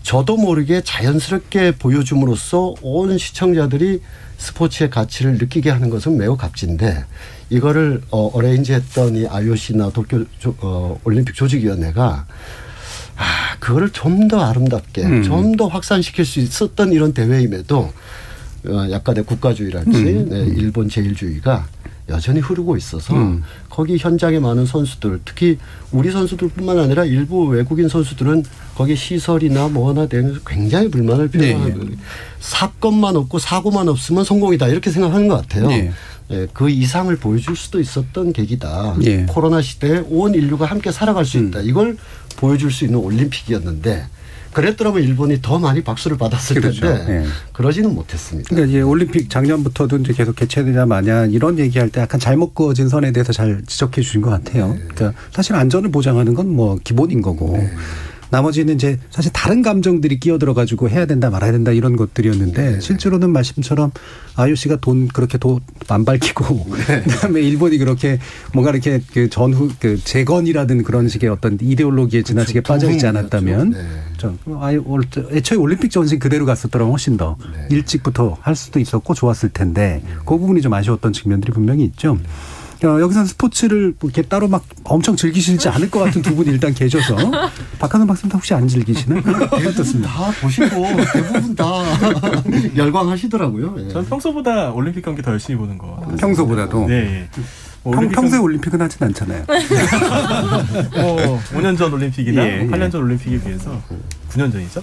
저도 모르게 자연스럽게 보여줌으로써 온 시청자들이 스포츠의 가치를 느끼게 하는 것은 매우 값진데 이거를 어레인지했던 이 IOC나 도쿄 올림픽 조직위원회가 그거를 좀 더 아름답게 좀 더 확산시킬 수 있었던 이런 대회임에도 약간의 국가주의랄지 일본 제일주의가 여전히 흐르고 있어서 거기 현장에 많은 선수들 특히 우리 선수들뿐만 아니라 일부 외국인 선수들은 거기 시설이나 뭐나 되면서 굉장히 불만을 표명하고 사건만 없고 사고만 없으면 성공이다 이렇게 생각하는 것 같아요. 그 이상을 보여줄 수도 있었던 계기다. 코로나 시대에 온 인류가 함께 살아갈 수 있다. 이걸 보여줄 수 있는 올림픽이었는데 그랬더라면 일본이 더 많이 박수를 받았을 텐데 그러지는 못했습니다. 그러니까 이제 올림픽 작년부터도 이제 계속 개최되자 마냐 이런 얘기할 때 약간 잘못 그어진 선에 대해서 잘 지적해 주신 것 같아요. 그러니까 사실 안전을 보장하는 건 뭐 기본인 거고 나머지는 이제 사실 다른 감정들이 끼어들어가지고 해야 된다 말아야 된다 이런 것들이었는데 실제로는 말씀처럼 IOC가 그렇게 돈 안 밝히고 그다음에 일본이 그렇게 뭔가 이렇게 그 전후 그 재건이라든 그런 식의 어떤 이데올로기에 지나치게 빠져 있지 않았다면 애초에 올림픽 전신 그대로 갔었더라면 훨씬 더 일찍부터 할 수도 있었고 좋았을 텐데 그 부분이 좀 아쉬웠던 측면들이 분명히 있죠. 여기서는 스포츠를 이렇게 따로 막 엄청 즐기시지 않을 것 같은 두 분이 일단 계셔서 박한선 박사님 혹시 안 즐기시나요? 어떻습니다. 다 보시고 대부분 다 열광하시더라고요. 저는 평소보다 올림픽 경기 더 열심히 보는 것 같아요. 평소보다도? 네. 평소에 올림픽은 하진 않잖아요. 5년 전 올림픽이나 8년 전 올림픽에 비해서 9년 전이죠.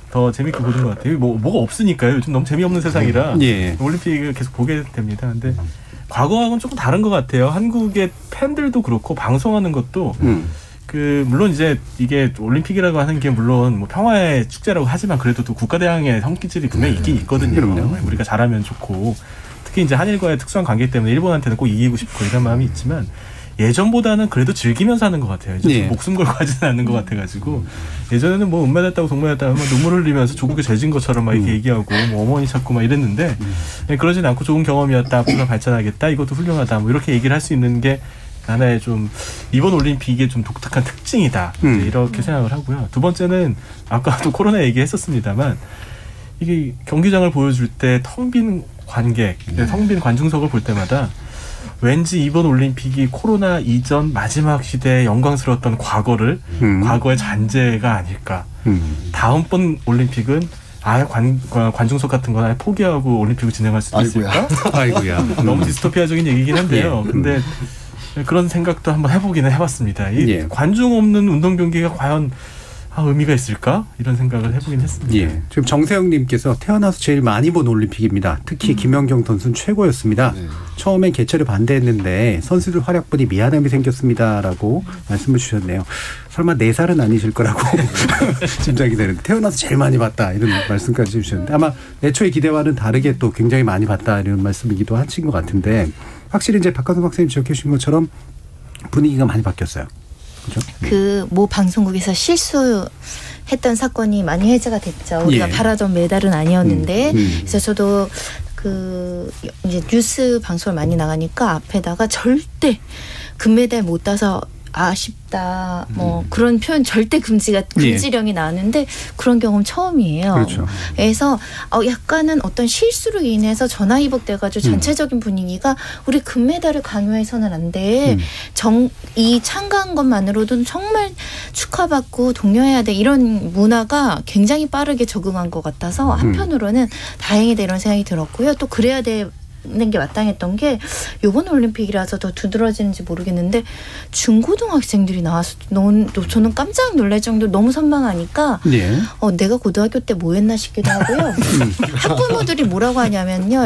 더 재밌게 보는 것 같아요. 뭐가 없으니까요. 요즘 너무 재미없는 세상이라 올림픽을 계속 보게 됩니다. 근데 과거하고는 조금 다른 것 같아요. 한국의 팬들도 그렇고 방송하는 것도 물론 이제 이게 올림픽이라고 하는 게 물론 뭐 평화의 축제라고 하지만 그래도 또 국가대항의 성기질이 분명히 있긴 있거든요. 우리가 잘하면 좋고 특히 이제 한일과의 특수한 관계 때문에 일본한테는 꼭 이기고 싶고 이런 마음이 있지만 예전보다는 그래도 즐기면서 하는 것 같아요. 이제 목숨 걸고 하지는 않는 것 같아가지고 예전에는 뭐 은메달 따고 동메달 따고 눈물을 흘리면서 조국에 죄진 것처럼 막 이렇게 얘기하고 뭐 어머니 찾고 막 이랬는데 그러진 않고 좋은 경험이었다. 앞으로 발전하겠다. 이것도 훌륭하다. 뭐 이렇게 얘기를 할 수 있는 게 하나의 좀 이번 올림픽의 좀 독특한 특징이다. 이렇게 생각을 하고요. 두 번째는 아까도 코로나 얘기했었습니다만 이게 경기장을 보여줄 때 텅 빈 관객, 텅 빈 관중석을 볼 때마다 왠지 이번 올림픽이 코로나 이전 마지막 시대의 영광스러웠던 과거의 잔재가 아닐까. 다음번 올림픽은 아예 관중석 같은 건 아예 포기하고 올림픽을 진행할 수도 있을까? 아이고야. 너무 디스토피아적인 얘기긴 한데요. 근데 그런 생각도 한번 해보기는 해봤습니다. 이 관중 없는 운동 경기가 과연 의미가 있을까? 이런 생각을 해보긴 했습니다. 예. 지금 정세영님께서 태어나서 제일 많이 본 올림픽입니다. 특히 김연경 선수는 최고였습니다. 처음엔 개최를 반대했는데 선수들 활약 보니 미안함이 생겼습니다라고 말씀을 주셨네요. 설마 4살은 아니실 거라고 짐작이 되는데 태어나서 제일 많이 봤다 이런 말씀까지 주셨는데 아마 애초에 기대와는 다르게 또 굉장히 많이 봤다 이런 말씀이기도 하신 것 같은데 확실히 이제 박한성 박사님 지적해 주신 것처럼 분위기가 많이 바뀌었어요. 그렇죠? 그 모 방송국에서 실수했던 사건이 많이 회자가 됐죠. 우리가 바라던 메달은 아니었는데 그래서 저도 그 이제 뉴스 방송을 많이 나가니까 앞에다가 절대 금메달 못 따서 아쉽다 뭐 그런 표현 절대 금지령이 나왔는데 그런 경험 처음이에요. 그렇죠. 그래서 약간은 어떤 실수로 인해서 전화위복돼가지고 전체적인 분위기가 우리 금메달을 강요해서는 안 돼. 이 참가한 것만으로도 정말 축하받고 독려해야 돼. 이런 문화가 굉장히 빠르게 적응한 것 같아서 한편으로는 다행이다 이런 생각이 들었고요. 또 그래야 돼. 는 게 마땅했던 게 이번 올림픽이라서 더 두드러지는지 모르겠는데 중고등학생들이 나와서 저는 깜짝 놀랄 정도로 너무 선망하니까 내가 고등학교 때 뭐 했나 싶기도 하고요. 학부모들이 뭐라고 하냐면요.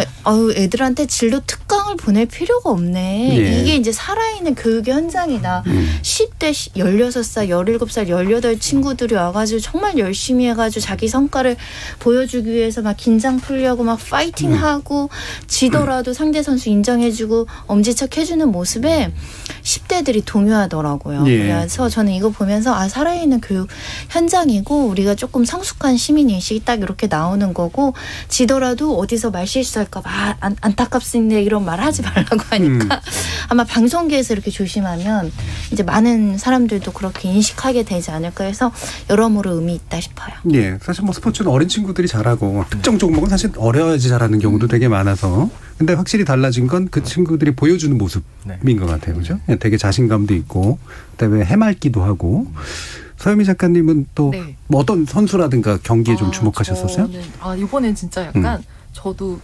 애들한테 진로 특강을 보낼 필요가 없네. 이게 이제 살아있는 교육의 현장이다. 10대 16살, 17살, 18 친구들이 와가지고 정말 열심히 해가지고 자기 성과를 보여주기 위해서 막 긴장 풀려고 막 파이팅하고 지더라도 상대 선수 인정해주고 엄지척 해주는 모습에 10대들이 동요하더라고요. 그래서 저는 이거 보면서 살아있는 교육 현장이고 우리가 조금 성숙한 시민인식이 딱 이렇게 나오는 거고 지더라도 어디서 말 실수할까 봐 안타깝습니다 이런 말 하지 말라고 하니까 아마 방송계에서 이렇게 조심하면 이제 많은 사람들도 그렇게 인식하게 되지 않을까 해서 여러모로 의미 있다 싶어요. 사실 뭐 스포츠는 어린 친구들이 잘하고 특정 종목은 사실 어려야지 잘하는 경우도 되게 많아서 근데 확실히 달라진 건 그 친구들이 보여주는 모습인 것 같아요. 그죠? 되게 자신감도 있고 그다음에 해맑기도 하고 서유미 작가님은 또 뭐 어떤 선수라든가 경기에 좀 주목하셨었어요? 이번엔 진짜 약간 저도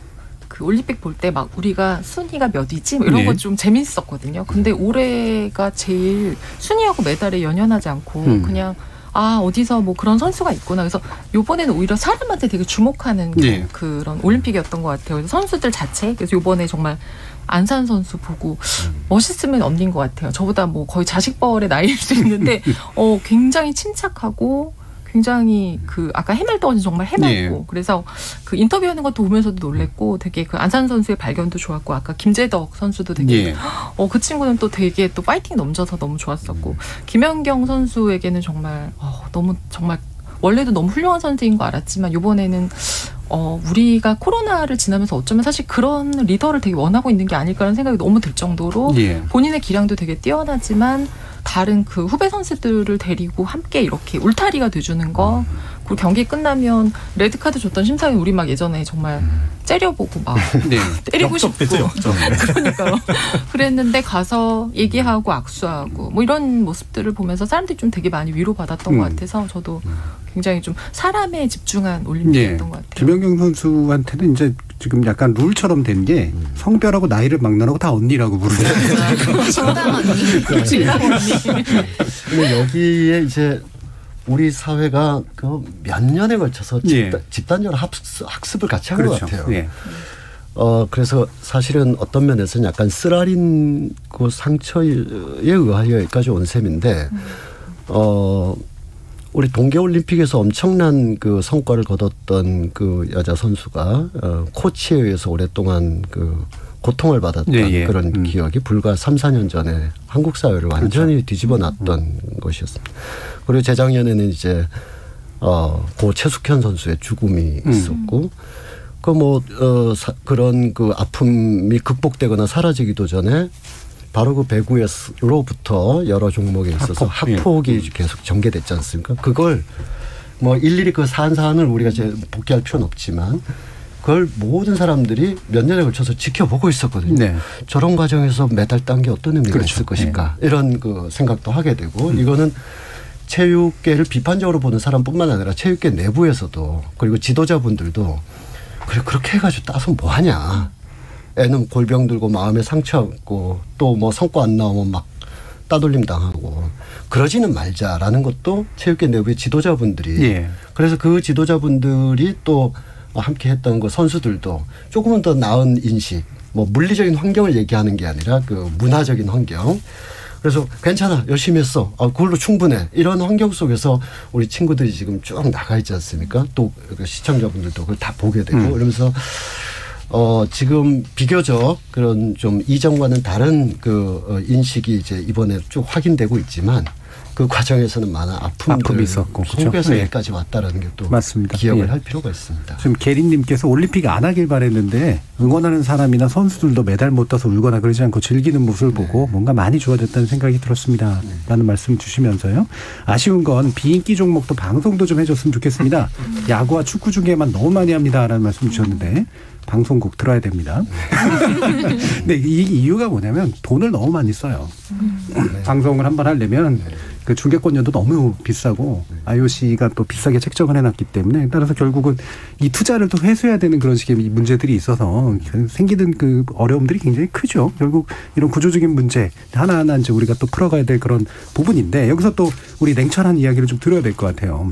그 올림픽 볼 때 막 우리가 순위가 몇 위지 뭐 이런 거 좀 재밌었거든요. 근데 올해가 제일 순위하고 메달에 연연하지 않고 그냥 어디서 뭐 그런 선수가 있구나. 그래서 요번에는 오히려 사람한테 되게 주목하는 그런 올림픽이었던 것 같아요. 그래서 선수들 자체. 그래서 요번에 정말 안산 선수 보고 멋있으면 언니인 것 같아요. 저보다 뭐 거의 자식벌의 나이일 수 있는데 굉장히 침착하고 굉장히 그 아까 해맑던 정말 해맑고 그래서 그 인터뷰하는 것도 보면서도 놀랬고 되게 그 안산 선수의 발견도 좋았고 아까 김재덕 선수도 되게 그 친구는 또 되게 또 파이팅 넘쳐서 너무 좋았었고 김연경 선수에게는 정말 너무 정말 원래도 너무 훌륭한 선수인 거 알았지만 이번에는 우리가 코로나를 지나면서 어쩌면 사실 그런 리더를 되게 원하고 있는 게 아닐까라는 생각이 너무 들 정도로 본인의 기량도 되게 뛰어나지만 다른 그 후배 선수들을 데리고 함께 이렇게 울타리가 돼주는 거 그리고 경기 끝나면 레드카드 줬던 심사위원 우리 막 예전에 정말 째려보고 막 때리고 싶고 그러니까요. 그랬는데 가서 얘기하고 악수하고 뭐 이런 모습들을 보면서 사람들이 좀 되게 많이 위로받았던 것 같아서 저도 굉장히 좀 사람에 집중한 올림픽이었던 것 같아요. 김연경 선수한테는 이제 지금 약간 룰처럼 된 게 성별하고 나이를 막론하고 다 언니라고 부르죠. 정당 언니. 근데 여기에 이제 우리 사회가 그 몇 년에 걸쳐서 집단적으로 학습을 같이 한 것 같아요. 그래서 사실은 어떤 면에서는 약간 쓰라린 그 상처에 의하여 여기까지 온 셈인데, 우리 동계올림픽에서 엄청난 그 성과를 거뒀던 그 여자 선수가 코치에 의해서 오랫동안 그 고통을 받았던 그런 기억이 불과 3, 4년 전에 한국 사회를 완전히 뒤집어 놨던 것이었습니다. 그리고 재작년에는 이제 고 최숙현 선수의 죽음이 있었고 그런 그 아픔이 극복되거나 사라지기도 전에 바로 그 배구로부터 여러 종목에 있어서 학폭이 계속 전개됐지 않습니까? 그걸 뭐 일일이 그 사안을 우리가 이제 복귀할 필요는 없지만 그걸 모든 사람들이 몇 년에 걸쳐서 지켜보고 있었거든요. 저런 과정에서 메달 딴 게 어떤 의미가 있을 것인가 이런 그 생각도 하게 되고 이거는 체육계를 비판적으로 보는 사람뿐만 아니라 체육계 내부에서도 그리고 지도자분들도 그래 그렇게 해가지고 따서 뭐 하냐. 애는 골병 들고 마음에 상처 받고 또 뭐 성과 안 나오면 막 따돌림 당하고 그러지는 말자라는 것도 체육계 내부의 지도자분들이 예. 그래서 그 지도자분들이 또 함께 했던 그 선수들도 조금은 더 나은 인식, 뭐 물리적인 환경을 얘기하는 게 아니라 그 문화적인 환경. 그래서 괜찮아, 열심히 했어, 그걸로 충분해, 이런 환경 속에서 우리 친구들이 지금 쭉 나가 있지 않습니까? 또 시청자분들도 그걸 다 보게 되고 이러면서 지금 비교적 그런 좀 이전과는 다른 그 인식이 이제 이번에 쭉 확인되고 있지만 그 과정에서는 많은 아픔이 있었고 속에서 네. 여기까지 왔다라는 게 또 맞습니다. 기억을 예. 할 필요가 있습니다. 지금 계리님께서 올림픽 안 하길 바랬는데 응원하는 사람이나 선수들도 메달 못 따서 울거나 그러지 않고 즐기는 모습을 보고 뭔가 많이 좋아졌다는 생각이 들었습니다. 라는 말씀 주시면서요. 아쉬운 건 비인기 종목도 방송도 좀 해줬으면 좋겠습니다. 야구와 축구 중계만 너무 많이 합니다. 라는 말씀 주셨는데 방송국 들어야 됩니다. 근데 이 이유가 뭐냐면 돈을 너무 많이 써요. 방송을 한번 하려면 그 중계권료도 너무 비싸고 IOC가 또 비싸게 책정을 해놨기 때문에 따라서 결국은 이 투자를 또 회수해야 되는 그런 식의 문제들이 있어서 생기는 그 어려움들이 굉장히 크죠. 결국 이런 구조적인 문제 하나하나 이제 우리가 또 풀어가야 될 그런 부분인데 여기서 또 우리 냉철한 이야기를 좀 들어야 될 것 같아요.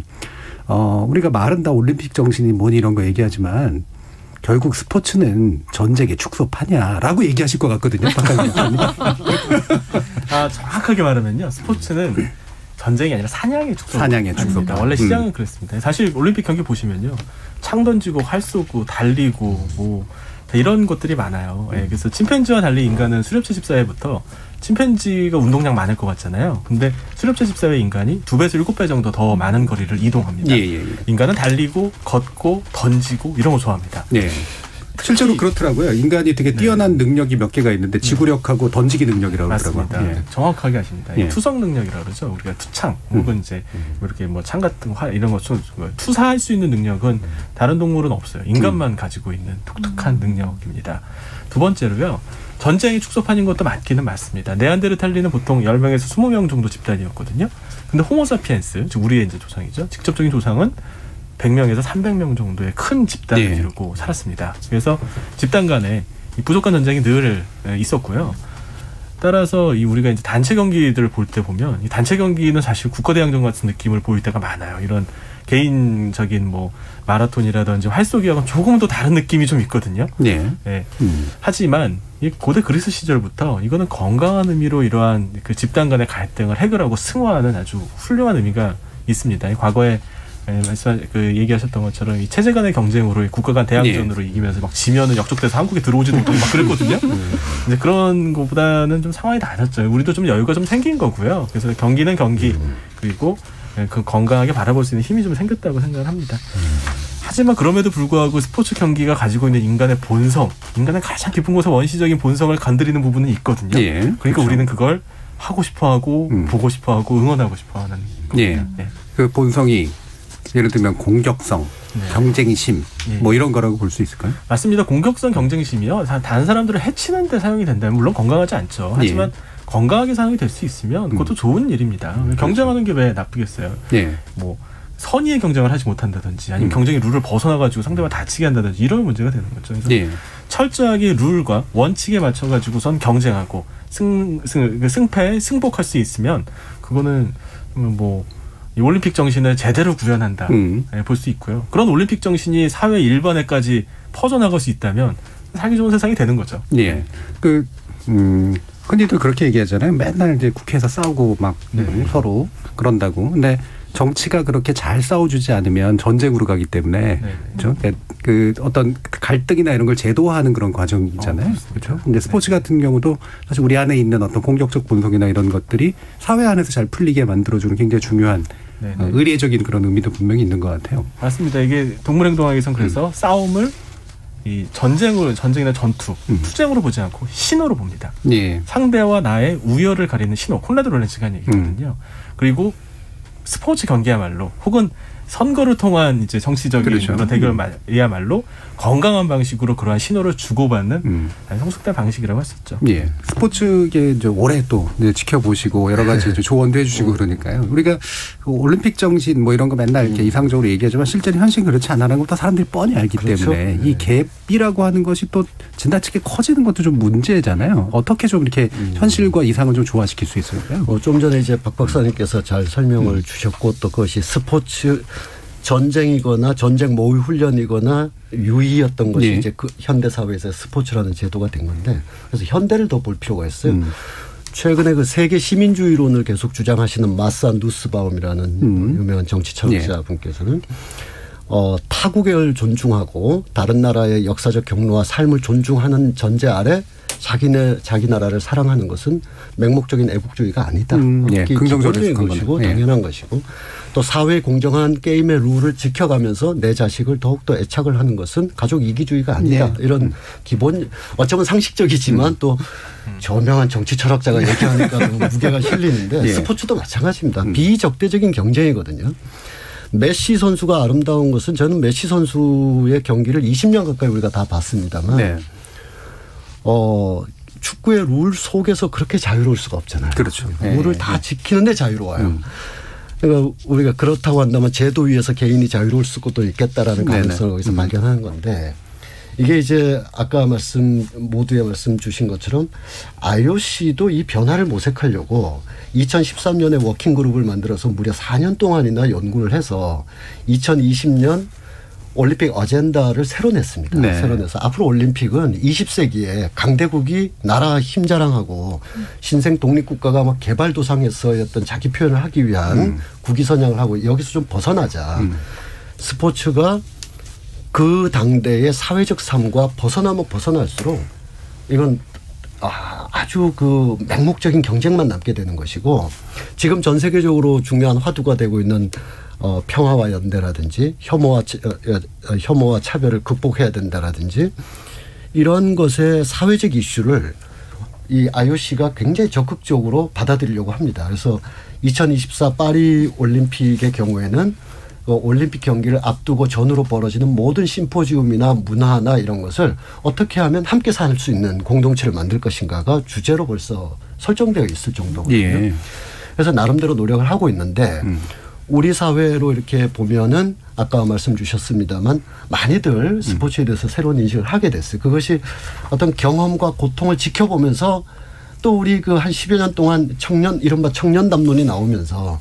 우리가 말은 다 올림픽 정신이 뭐니 이런 거 얘기하지만 결국 스포츠는 전쟁의 축소파냐라고 얘기하실 것 같거든요. 정확하게 말하면요. 스포츠는 전쟁이 아니라 사냥의 축소. 사냥의 축소파. 원래 시장은 그랬습니다. 사실 올림픽 경기 보시면요. 창 던지고 활 쏘고 달리고 뭐 이런 것들이 많아요. 예, 그래서 침팬지와 달리 인간은 수렵 채집사회부터 침팬지가 운동량 많을 것 같잖아요. 근데 수렵 채집사회 인간이 2배에서 7배 정도 더 많은 거리를 이동합니다. 인간은 달리고 걷고 던지고 이런 거 좋아합니다. 네. 실제로 그렇더라고요. 인간이 되게 뛰어난 능력이 몇 개가 있는데 지구력하고 던지기 능력이라고 그러더라고요. 맞습니다. 예. 정확하게 아십니다. 예. 투석 능력이라고 그러죠. 우리가 투창 혹은 이제 이렇게 뭐 창 같은 활 이런 것 투사할 수 있는 능력은 다른 동물은 없어요. 인간만 가지고 있는 독특한 능력입니다. 두 번째로요. 전쟁이 축소판인 것도 맞기는 맞습니다. 네안데르탈리는 보통 10명에서 20명 정도 집단이었거든요. 근데 호모사피엔스, 즉 우리의 이제 조상이죠. 직접적인 조상은 100명에서 300명 정도의 큰 집단을 이루고 살았습니다. 그래서 집단 간에 이 부족한 전쟁이 늘 있었고요. 따라서 이 우리가 이제 단체 경기들을 볼 때 보면 이 단체 경기는 사실 국가대항전 같은 느낌을 보일 때가 많아요. 이런 개인적인 뭐 마라톤이라든지 활쏘기와는 조금 더 다른 느낌이 좀 있거든요. 네. 하지만 이 고대 그리스 시절부터 이거는 건강한 의미로 이러한 그 집단 간의 갈등을 해결하고 승화하는 아주 훌륭한 의미가 있습니다. 과거에 얘기하셨던 것처럼 이 체제 간의 경쟁으로 국가 간 대항전으로 이기면서 막 지면은 역적돼서 한국에 들어오지도 못하고 막 그랬거든요. 이제 그런 것보다는 좀 상황이 낮았죠. 우리도 좀 여유가 좀 생긴 거고요. 그래서 경기는 경기 그리고 그 건강하게 바라볼 수 있는 힘이 좀 생겼다고 생각을 합니다. 하지만 그럼에도 불구하고 스포츠 경기가 가지고 있는 인간의 본성, 인간의 가장 깊은 곳의 원시적인 본성을 건드리는 부분은 있거든요. 그러니까 그렇죠. 우리는 그걸 하고 싶어하고 보고 싶어하고 응원하고 싶어하는 겁니다. 그 본성이 예를 들면 공격성, 경쟁심 뭐 이런 거라고 볼 수 있을까요? 맞습니다. 공격성 경쟁심이요. 다른 사람들을 해치는 데 사용이 된다면 물론 건강하지 않죠. 하지만 건강하게 사용이 될 수 있으면 그것도 좋은 일입니다. 경쟁하는 게 왜 나쁘겠어요. 뭐 선의의 경쟁을 하지 못한다든지 아니면 경쟁의 룰을 벗어나가지고 상대방 다치게 한다든지 이런 문제가 되는 거죠. 그래서 철저하게 룰과 원칙에 맞춰가지고선 경쟁하고 승패에 승복할 수 있으면 그거는 뭐 이 올림픽 정신을 제대로 구현한다 볼 수 있고요. 그런 올림픽 정신이 사회 일반에까지 퍼져나갈 수 있다면 살기 좋은 세상이 되는 거죠. 흔히들 그렇게 얘기하잖아요. 맨날 이제 국회에서 싸우고 막 서로 그런다고. 근데 정치가 그렇게 잘 싸워주지 않으면 전쟁으로 가기 때문에 그렇죠? 그 어떤 갈등이나 이런 걸 제도화하는 그런 과정이잖아요. 그렇죠? 근데 스포츠 같은 경우도 사실 우리 안에 있는 어떤 공격적 본성이나 이런 것들이 사회 안에서 잘 풀리게 만들어주는 굉장히 중요한 의례적인 그런 의미도 분명히 있는 것 같아요. 맞습니다. 이게 동물행동학에서는 그래서 싸움을 이 전쟁이나 전투, 투쟁으로 보지 않고 신호로 봅니다. 상대와 나의 우열을 가리는 신호, 콘라드 롤렌츠가 한 얘기거든요. 그리고 스포츠 경기야말로 혹은 선거를 통한 이제 정치적인 그렇죠. 그런 대결이야말로 건강한 방식으로 그러한 신호를 주고받는 성숙된 방식이라고 했었죠. 예. 스포츠계 이제 올해 또 이제 지켜보시고 여러 가지 이제 조언도 해주시고 그러니까요. 우리가 그 올림픽 정신 뭐 이런 거 맨날 이렇게 이상적으로 얘기하지만 실제로 현실은 그렇지 않다는 것도 사람들이 뻔히 알기 그렇죠. 때문에 이 갭이라고 하는 것이 또 지나치게 커지는 것도 좀 문제잖아요. 어떻게 좀 이렇게 현실과 이상을 좀 조화시킬 수 있을까요? 좀 전에 이제 박 박사님께서 잘 설명을 주셨고 또 그것이 스포츠 전쟁이거나 전쟁 모의 훈련이거나 유의였던 것이 이제 그 현대 사회에서 스포츠라는 제도가 된 건데 그래서 현대를 더 볼 필요가 있어요. 최근에 그 세계 시민주의론을 계속 주장하시는 마사 누스바움이라는 유명한 정치 철학자 분께서는 타국을 존중하고 다른 나라의 역사적 경로와 삶을 존중하는 전제 아래 자기 나라를 사랑하는 것은 맹목적인 애국주의가 아니다. 긍정적인 것이고 당연한 것이고 또 사회 공정한 게임의 룰을 지켜가면서 내 자식을 더욱더 애착을 하는 것은 가족 이기주의가 아니다. 이런 기본 어쩌면 상식적이지만 또 저명한 정치 철학자가 얘기하니까 너무 무게가 실리는데 스포츠도 마찬가지입니다. 비적대적인 경쟁이거든요. 메시 선수가 아름다운 것은 저는 메시 선수의 경기를 20년 가까이 우리가 다 봤습니다만 축구의 룰 속에서 그렇게 자유로울 수가 없잖아요. 그렇죠. 룰을 다 지키는데 자유로워요. 그러니까 우리가 그렇다고 한다면 제도 위에서 개인이 자유로울 수도 있겠다라는 가능성을 여기서 발견하는 건데 이게 이제 아까 모두의 말씀 주신 것처럼 IOC도 이 변화를 모색하려고 2013년에 워킹그룹을 만들어서 무려 4년 동안이나 연구를 해서 2020년 올림픽 어젠다를 새로 냈습니다. 새로 내서 앞으로 올림픽은 20세기에 강대국이 나라 힘 자랑하고 신생 독립국가가 막 개발도상에서의 어떤 자기 표현을 하기 위한 국위선양을 하고 여기서 좀 벗어나자. 스포츠가 그 당대의 사회적 삶과 벗어나면 벗어날수록 이건 아주 그 맹목적인 경쟁만 남게 되는 것이고 지금 전 세계적으로 중요한 화두가 되고 있는 평화와 연대라든지 혐오와 차별을 극복해야 된다라든지 이런 것의 사회적 이슈를 이 IOC가 굉장히 적극적으로 받아들이려고 합니다. 그래서 2024 파리 올림픽의 경우에는 올림픽 경기를 앞두고 전후로 벌어지는 모든 심포지움이나 문화나 이런 것을 어떻게 하면 함께 살 수 있는 공동체를 만들 것인가가 주제로 벌써 설정되어 있을 정도거든요. 그래서 나름대로 노력을 하고 있는데 우리 사회로 이렇게 보면은 아까 말씀 주셨습니다만 많이들 스포츠에 대해서 새로운 인식을 하게 됐어요. 그것이 어떤 경험과 고통을 지켜보면서 또 우리 그 한 10여 년 동안 이른바 청년 담론이 나오면서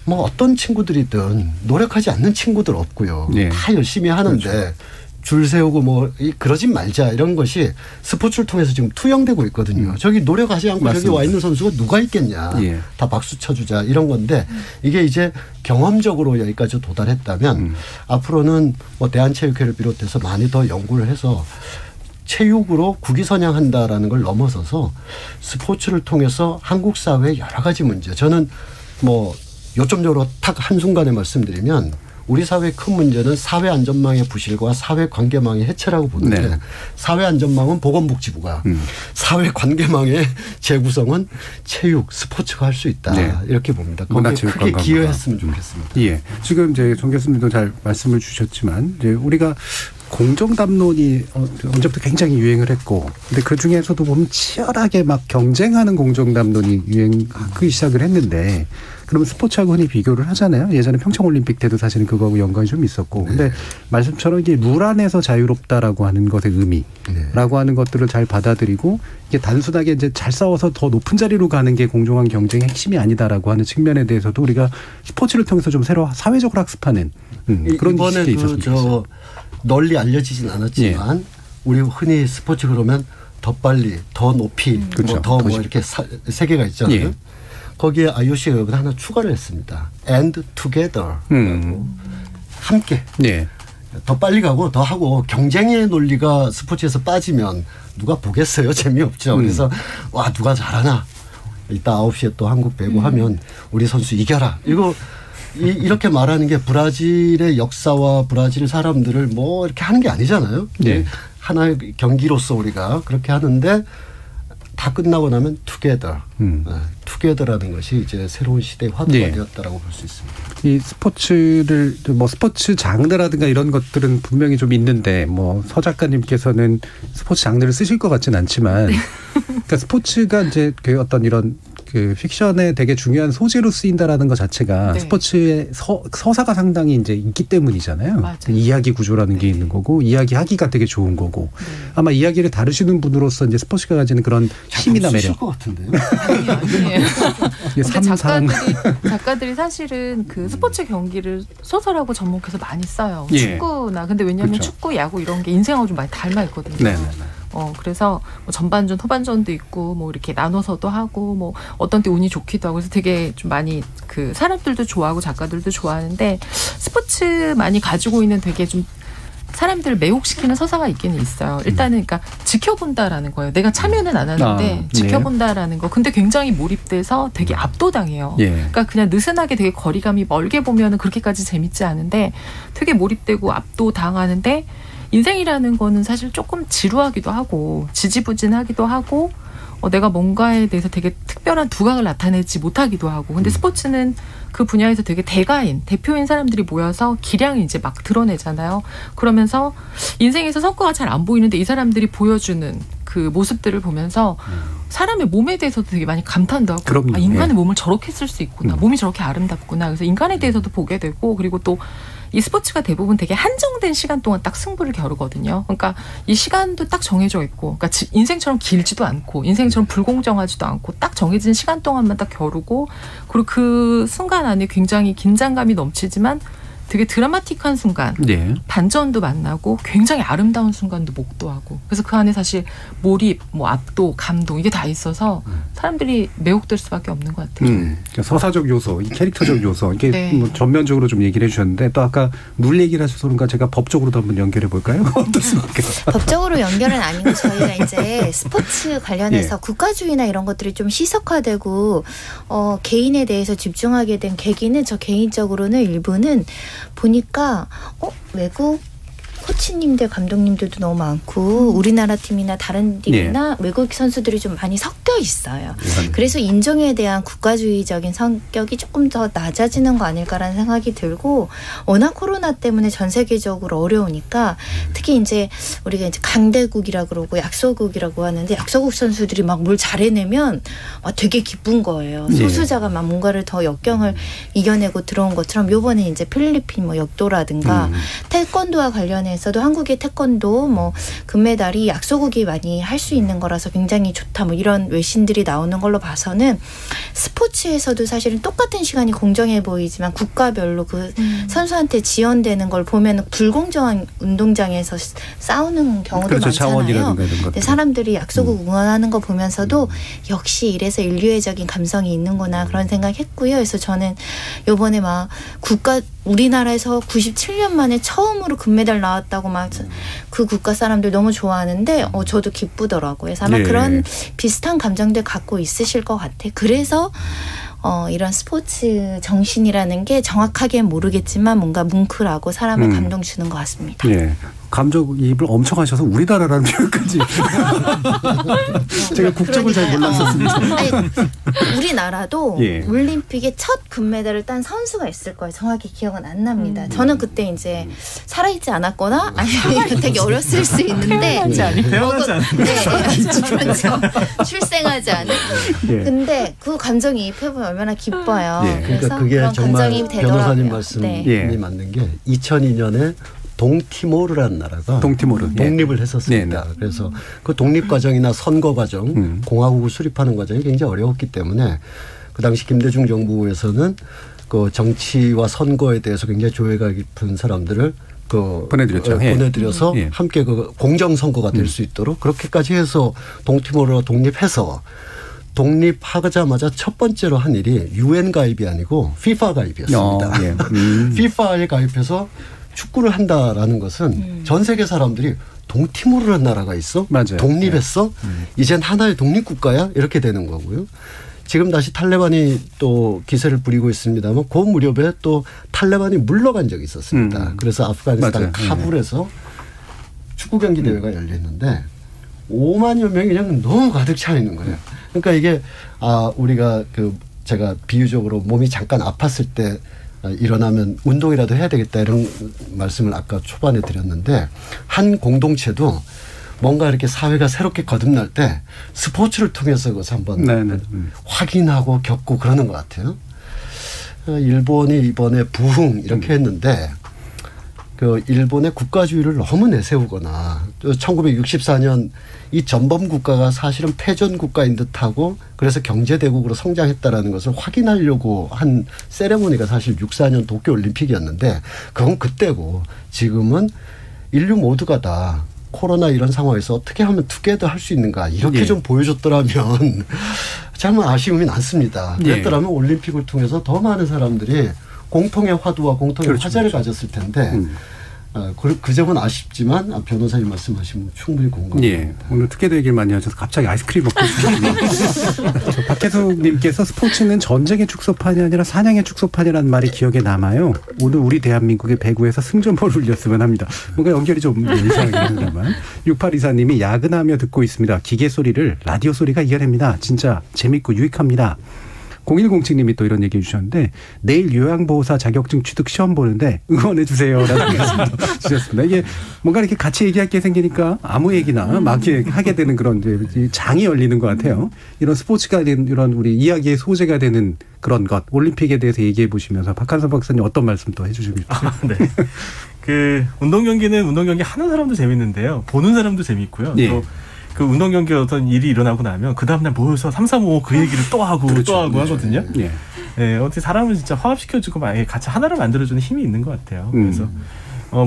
뭐 어떤 친구들이든 노력하지 않는 친구들 없고요. 다 열심히 하는데 그렇죠. 줄 세우고 뭐 그러진 말자 이런 것이 스포츠를 통해서 지금 투영되고 있거든요. 저기 노력하지 않고 맞습니다. 저기 와 있는 선수가 누가 있겠냐. 다 박수 쳐주자 이런 건데 이게 이제 경험적으로 여기까지 도달했다면 앞으로는 뭐 대한체육회를 비롯해서 많이 더 연구를 해서 체육으로 국위선양한다라는 걸 넘어서서 스포츠를 통해서 한국 사회의 여러 가지 문제 저는 뭐 요점적으로 딱 한순간에 말씀드리면 우리 사회의 큰 문제는 사회안전망의 부실과 사회관계망의 해체라고 보는데 사회안전망은 보건복지부가 사회관계망의 재구성은 체육, 스포츠가 할 수 있다. 이렇게 봅니다. 거기에 크게 기여했으면 좋겠습니다. 예. 지금 이제 정 교수님도 잘 말씀을 주셨지만 이제 우리가 공정담론이 언제부터 굉장히 유행을 했고 근데 그중에서도 보면 치열하게 막 경쟁하는 공정담론이 유행하기 시작을 했는데 그러면 스포츠하고 흔히 비교를 하잖아요. 예전에 평창올림픽 때도 사실은 그거하고 연관이 좀 있었고 근데 말씀처럼 이게 룰 안에서 자유롭다라고 하는 것의 의미라고 하는 것들을 잘 받아들이고 이게 단순하게 이제 잘 싸워서 더 높은 자리로 가는 게 공정한 경쟁의 핵심이 아니다라고 하는 측면에 대해서도 우리가 스포츠를 통해서 좀 새로 사회적으로 학습하는 그런 시기에 있었으면 좋겠어요. 널리 알려지진 않았지만 우리 흔히 스포츠 그러면 더 빨리, 더 높이, 더 이렇게 세 개가 있잖아요. 거기에 IOC가 여기 하나 추가를 했습니다. And together. 함께. 더 빨리 가고 더 하고 경쟁의 논리가 스포츠에서 빠지면 누가 보겠어요? 재미없죠. 그래서 와 누가 잘하나. 이따 9시에 또 한국 배구 하면 우리 선수 이겨라. 이렇게 말하는 게 브라질의 역사와 브라질 사람들을 뭐 이렇게 하는 게 아니잖아요. 하나의 경기로서 우리가 그렇게 하는데 다 끝나고 나면 투게더. 투게더라는 것이 이제 새로운 시대의 화두가 되었다라고 볼 수 있습니다. 이 스포츠를 뭐 스포츠 장르라든가 이런 것들은 분명히 좀 있는데 뭐 서 작가님께서는 스포츠 장르를 쓰실 것 같진 않지만 그러니까 스포츠가 이제 그 어떤 이런 그 픽션에 되게 중요한 소재로 쓰인다라는 것 자체가 스포츠의 서사가 상당히 이제 있기 때문이잖아요. 맞아요. 이야기 구조라는 게 있는 거고 이야기하기가 되게 좋은 거고 아마 이야기를 다루시는 분으로서 이제 스포츠가 가지는 그런 힘이나 매력. 것 같은데요. 아니에요. 근데 작가들이 사실은 그 스포츠 경기를 소설하고 접목해서 많이 써요. 축구나 근데 왜냐하면 그렇죠. 축구, 야구 이런 게 인생하고 좀 많이 닮아 있거든요. 네네네. 그래서 뭐 전반전, 후반전도 있고 뭐 이렇게 나눠서도 하고 뭐 어떤 때 운이 좋기도 하고 그래서 되게 좀 많이 그 사람들도 좋아하고 작가들도 좋아하는데 스포츠 많이 가지고 있는 되게 좀 사람들을 매혹시키는 서사가 있기는 있어요. 일단은 그러니까 지켜본다라는 거예요. 내가 참여는 안 하는데 지켜본다라는 거. 근데 굉장히 몰입돼서 되게 압도당해요. 그러니까 그냥 느슨하게 되게 거리감이 멀게 보면은 그렇게까지 재밌지 않은데 되게 몰입되고 압도당하는데 인생이라는 거는 사실 조금 지루하기도 하고 지지부진하기도 하고 내가 뭔가에 대해서 되게 특별한 두각을 나타내지 못하기도 하고 근데 스포츠는 그 분야에서 되게 대표인 사람들이 모여서 기량을 이제 막 드러내잖아요. 그러면서 인생에서 성과가 잘 안 보이는데 이 사람들이 보여주는 그 모습들을 보면서 사람의 몸에 대해서도 되게 많이 감탄도 하고 인간의 몸을 저렇게 쓸 수 있구나. 몸이 저렇게 아름답구나. 그래서 인간에 대해서도 보게 되고 그리고 또 이 스포츠가 대부분 되게 한정된 시간 동안 딱 승부를 겨루거든요. 그러니까 이 시간도 딱 정해져 있고 그러니까 인생처럼 길지도 않고 인생처럼 불공정하지도 않고 딱 정해진 시간 동안만 딱 겨루고 그리고 그 순간 안에 굉장히 긴장감이 넘치지만 되게 드라마틱한 순간, 반전도 만나고 굉장히 아름다운 순간도 목도하고 그래서 그 안에 사실 몰입, 뭐 압도, 감동 이게 다 있어서 사람들이 매혹될 수밖에 없는 것 같아요. 그러니까 서사적 요소, 이 캐릭터적 요소 이게 뭐 전면적으로 좀 얘기를 해주셨는데 또 아까 룰 얘기를 하셔서 그런가 제가 법적으로도 한번 연결해 볼까요? 어떻습니까? 법적으로 연결은 아니고 저희가 이제 스포츠 관련해서 국가주의나 이런 것들이 좀 시석화되고 개인에 대해서 집중하게 된 계기는 저 개인적으로는 일부는 보니까 외국 코치님들, 감독님들도 너무 많고 우리나라 팀이나 다른 팀이나 외국 선수들이 좀 많이 섞여 있어요. 그래서 인종에 대한 국가주의적인 성격이 조금 더 낮아지는 거 아닐까라는 생각이 들고 워낙 코로나 때문에 전 세계적으로 어려우니까 특히 이제 우리가 이제 강대국이라 그러고 약소국이라고 하는데 약소국 선수들이 막 뭘 잘해내면 되게 기쁜 거예요. 소수자가 막 뭔가를 더 역경을 이겨내고 들어온 것처럼 요번에 이제 필리핀 뭐 역도라든가 태권도와 관련해 에서도 한국의 태권도 뭐 금메달이 약소국이 많이 할 수 있는 거라서 굉장히 좋다 뭐 이런 외신들이 나오는 걸로 봐서는 스포츠에서도 사실은 똑같은 시간이 공정해 보이지만 국가별로 그 선수한테 지원되는 걸 보면 불공정한 운동장에서 싸우는 경우도 많잖아요. 근데 사람들이 약소국 응원하는 거 보면서도 역시 이래서 인류애적인 감성이 있는구나 그런 생각했고요. 그래서 저는 이번에 막 우리나라에서 97년 만에 처음으로 금메달 나왔다고 막 그 국가 사람들 너무 좋아하는데 저도 기쁘더라고요. 그래서 아마 그런 비슷한 감정들 갖고 있으실 것 같아요. 그래서 이런 스포츠 정신이라는 게 정확하게 모르겠지만 뭔가 뭉클하고 사람을 감동 주는 것 같습니다. 감정이입을 엄청 하셔서 우리나라라는 표현까지 제가 국적을 잘 몰랐었습니다. 우리나라도 올림픽에 첫 금메달을 딴 선수가 있을 거예요. 정확히 기억은 안 납니다. 저는 그때 이제 살아있지 않았거나 아니면 되게 어렸을 수 있는데 태어나지 않은 그렇죠. 출생하지 않은 근데 그 감정이입해보면 얼마나 기뻐요. 그러니까 그게 정말 변호사님 말씀이 맞는 게 2002년에 동티모르라는 나라가 독립을 했었습니다. 그래서 그 독립 과정이나 선거 과정, 공화국을 수립하는 과정이 굉장히 어려웠기 때문에 그 당시 김대중 정부에서는 그 정치와 선거에 대해서 굉장히 조예가 깊은 사람들을 보내드려서 함께 그 공정 선거가 될 수 있도록 그렇게까지 해서 동티모르가 독립해서 독립하자마자 첫 번째로 한 일이 UN 가입이 아니고 FIFA 가입이었습니다. FIFA에 가입해서 축구를 한다라는 것은 전 세계 사람들이 동티모르라는 나라가 있어? 독립했어? 이젠 하나의 독립국가야? 이렇게 되는 거고요. 지금 다시 탈레반이 또 기세를 부리고 있습니다만 그 무렵에 또 탈레반이 물러간 적이 있었습니다. 그래서 아프가니스탄 카불에서 축구 경기 대회가 열렸는데 5만여 명이 그냥 너무 가득 차 있는 거예요. 그러니까 이게 우리가 제가 비유적으로 몸이 잠깐 아팠을 때 일어나면 운동이라도 해야 되겠다 이런 말씀을 아까 초반에 드렸는데 한 공동체도 뭔가 이렇게 사회가 새롭게 거듭날 때 스포츠를 통해서 그것을 한번 확인하고 겪고 그러는 것 같아요. 일본이 이번에 부흥 이렇게 했는데 일본의 국가주의를 너무 내세우거나 1964년 이 전범 국가가 사실은 패전 국가인 듯하고 그래서 경제대국으로 성장했다라는 것을 확인하려고 한 세레모니가 사실 64년 도쿄올림픽이었는데 그건 그때고 지금은 인류 모두가 다 코로나 이런 상황에서 어떻게 하면 투게더 할 수 있는가 이렇게 좀 보여줬더라면 정말 아쉬움이 남습니다. 그랬더라면 올림픽을 통해서 더 많은 사람들이 공통의 화두와 공통의 화제를 가졌을 텐데 그 점은 아쉽지만 변호사님 말씀하시면 충분히 공감합니다. 오늘 투게더 얘기를 많이 하셔서 갑자기 아이스크림 먹고 싶습니다. 박혜숙님께서 스포츠는 전쟁의 축소판이 아니라 사냥의 축소판이라는 말이 기억에 남아요. 오늘 우리 대한민국의 배구에서 승전보를 울렸으면 합니다. 뭔가 연결이 좀 이상하긴 합니다만 6824님이 야근하며 듣고 있습니다. 기계 소리를 라디오 소리가 이겨냅니다. 진짜 재밌고 유익합니다. 0107님이 또 이런 얘기해 주셨는데 내일 요양보호사 자격증 취득 시험 보는데 응원해 주세요라는 말씀 주셨습니다. 이게 뭔가 이렇게 같이 얘기할 게 생기니까 아무 얘기나 막 하게 되는 그런 장이 열리는 것 같아요. 이런 스포츠가 된 이런 우리 이야기의 소재가 되는 그런 것 올림픽에 대해서 얘기해 보시면서 박한선 박사님 어떤 말씀 또 해주시고 싶으세요? 네. 운동 경기는 운동 경기 하는 사람도 재밌는데요. 보는 사람도 재밌고요. 또 그 운동 경기 어떤 일이 일어나고 나면 그 다음날 모여서 335 그 얘기를 또 하고 또 하고 하거든요. 어떻게 사람을 진짜 화합시켜주고 같이 하나를 만들어주는 힘이 있는 것 같아요. 그래서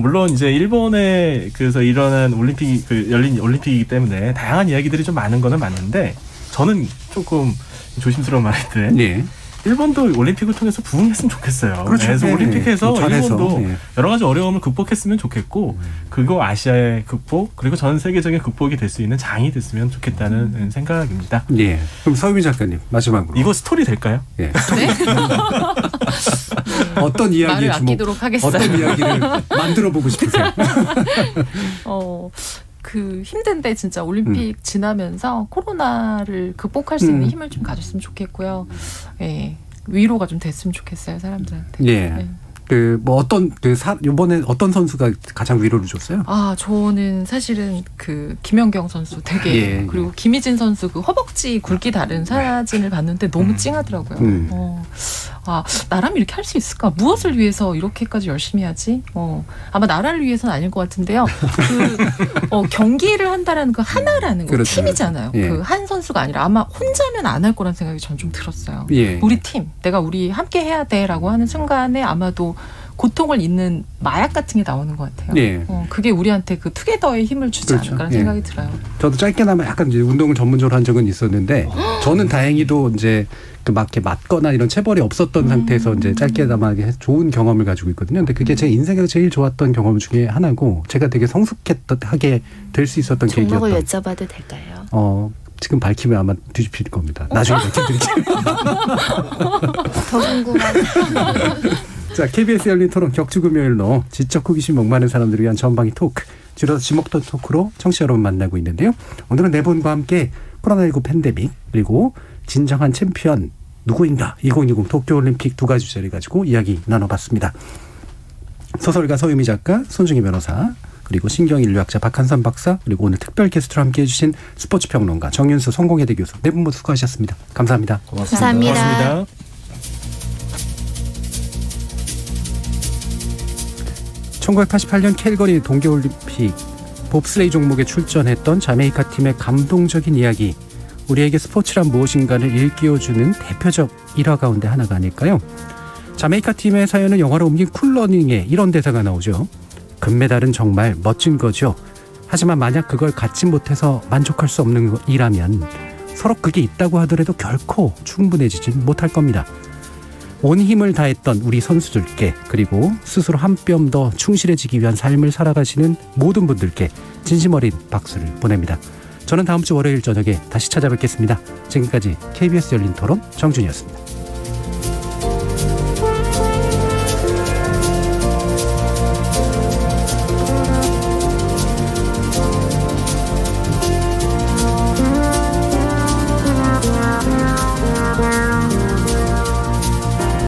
물론 이제 일본에 그래서 일어난 올림픽 열린 올림픽이기 때문에 다양한 이야기들이 좀 많은 거는 맞는데 저는 조금 조심스러운 말인데. 일본도 올림픽을 통해서 부흥했으면 좋겠어요. 그래서 올림픽에서 일본도 여러 가지 어려움을 극복했으면 좋겠고 그리고 아시아의 극복 그리고 전 세계적인 극복이 될 수 있는 장이 됐으면 좋겠다는 생각입니다. 그럼 서유미 작가님 마지막으로 이거 스토리 될까요? 어떤 이야기에 아끼도록 하겠어요. 어떤 이야기를 만들어 보고 싶으세요? 힘든데 진짜 올림픽 지나면서 코로나를 극복할 수 있는 힘을 좀 가졌으면 좋겠고요. 위로가 좀 됐으면 좋겠어요, 사람들한테. 이번에 어떤 선수가 가장 위로를 줬어요? 저는 사실은 김연경 선수 되게 그리고 김희진 선수 허벅지 굵기 다른 사진을 봤는데 너무 찡하더라고요. 나라면 이렇게 할 수 있을까? 무엇을 위해서 이렇게까지 열심히 하지? 아마 나라를 위해서는 아닐 것 같은데요. 경기를 한다라는 그 하나라는 거 팀이잖아요. 한 선수가 아니라 아마 혼자면 안 할 거라는 생각이 전 좀 들었어요. 우리 팀, 우리 함께 해야 돼라고 하는 순간에 아마도 고통을 잇는 마약 같은 게 나오는 것 같아요. 그게 우리한테 그 투게더의 힘을 주지 않을까라는 생각이 들어요. 저도 짧게나마 약간 이제 운동을 전문적으로 한 적은 있었는데 저는 다행히도 이제 막 이렇게 맞거나 이런 체벌이 없었던 상태에서 이제 짧게나마 좋은 경험을 가지고 있거든요. 근데 그게 제 인생에서 제일 좋았던 경험 중에 하나고 제가 되게 성숙하게 될 수 있었던 계기였던. 종목을 여쭤봐도 될까요? 지금 밝히면 아마 뒤집힐 겁니다. 나중에 밝혀드릴게요. 더 궁금한. 자, KBS 열린 토론 격주금요일로 지적 호기심 목마른 사람들을 위한 전방위 토크, 줄여서 지목던 토크로 청취자 여러분 만나고 있는데요. 오늘은 네 분과 함께 코로나19 팬데믹 그리고 진정한 챔피언 누구인가 2020 도쿄올림픽 두 가지 주제를 가지고 이야기 나눠봤습니다. 소설가 서유미 작가, 손중희 변호사, 그리고 신경인류학자 박한선 박사, 그리고 오늘 특별 게스트로 함께해 주신 스포츠평론가 정윤수 성공회대 교수 네 분 모두 수고하셨습니다. 감사합니다. 고맙습니다. 고맙습니다. 1988년 캘거리 동계올림픽 봅슬레이 종목에 출전했던 자메이카 팀의 감동적인 이야기, 우리에게 스포츠란 무엇인가를 일깨워주는 대표적 일화 가운데 하나가 아닐까요? 자메이카 팀의 사연을 영화로 옮긴 쿨러닝에 이런 대사가 나오죠. 금메달은 정말 멋진 거죠. 하지만 만약 그걸 갖지 못해서 만족할 수 없는 일이라면 서로 그게 있다고 하더라도 결코 충분해지진 못할 겁니다. 온 힘을 다했던 우리 선수들께, 그리고 스스로 한 뼘 더 충실해지기 위한 삶을 살아가시는 모든 분들께 진심 어린 박수를 보냅니다. 저는 다음 주 월요일 저녁에 다시 찾아뵙겠습니다. 지금까지 KBS 열린 토론 정준이었습니다.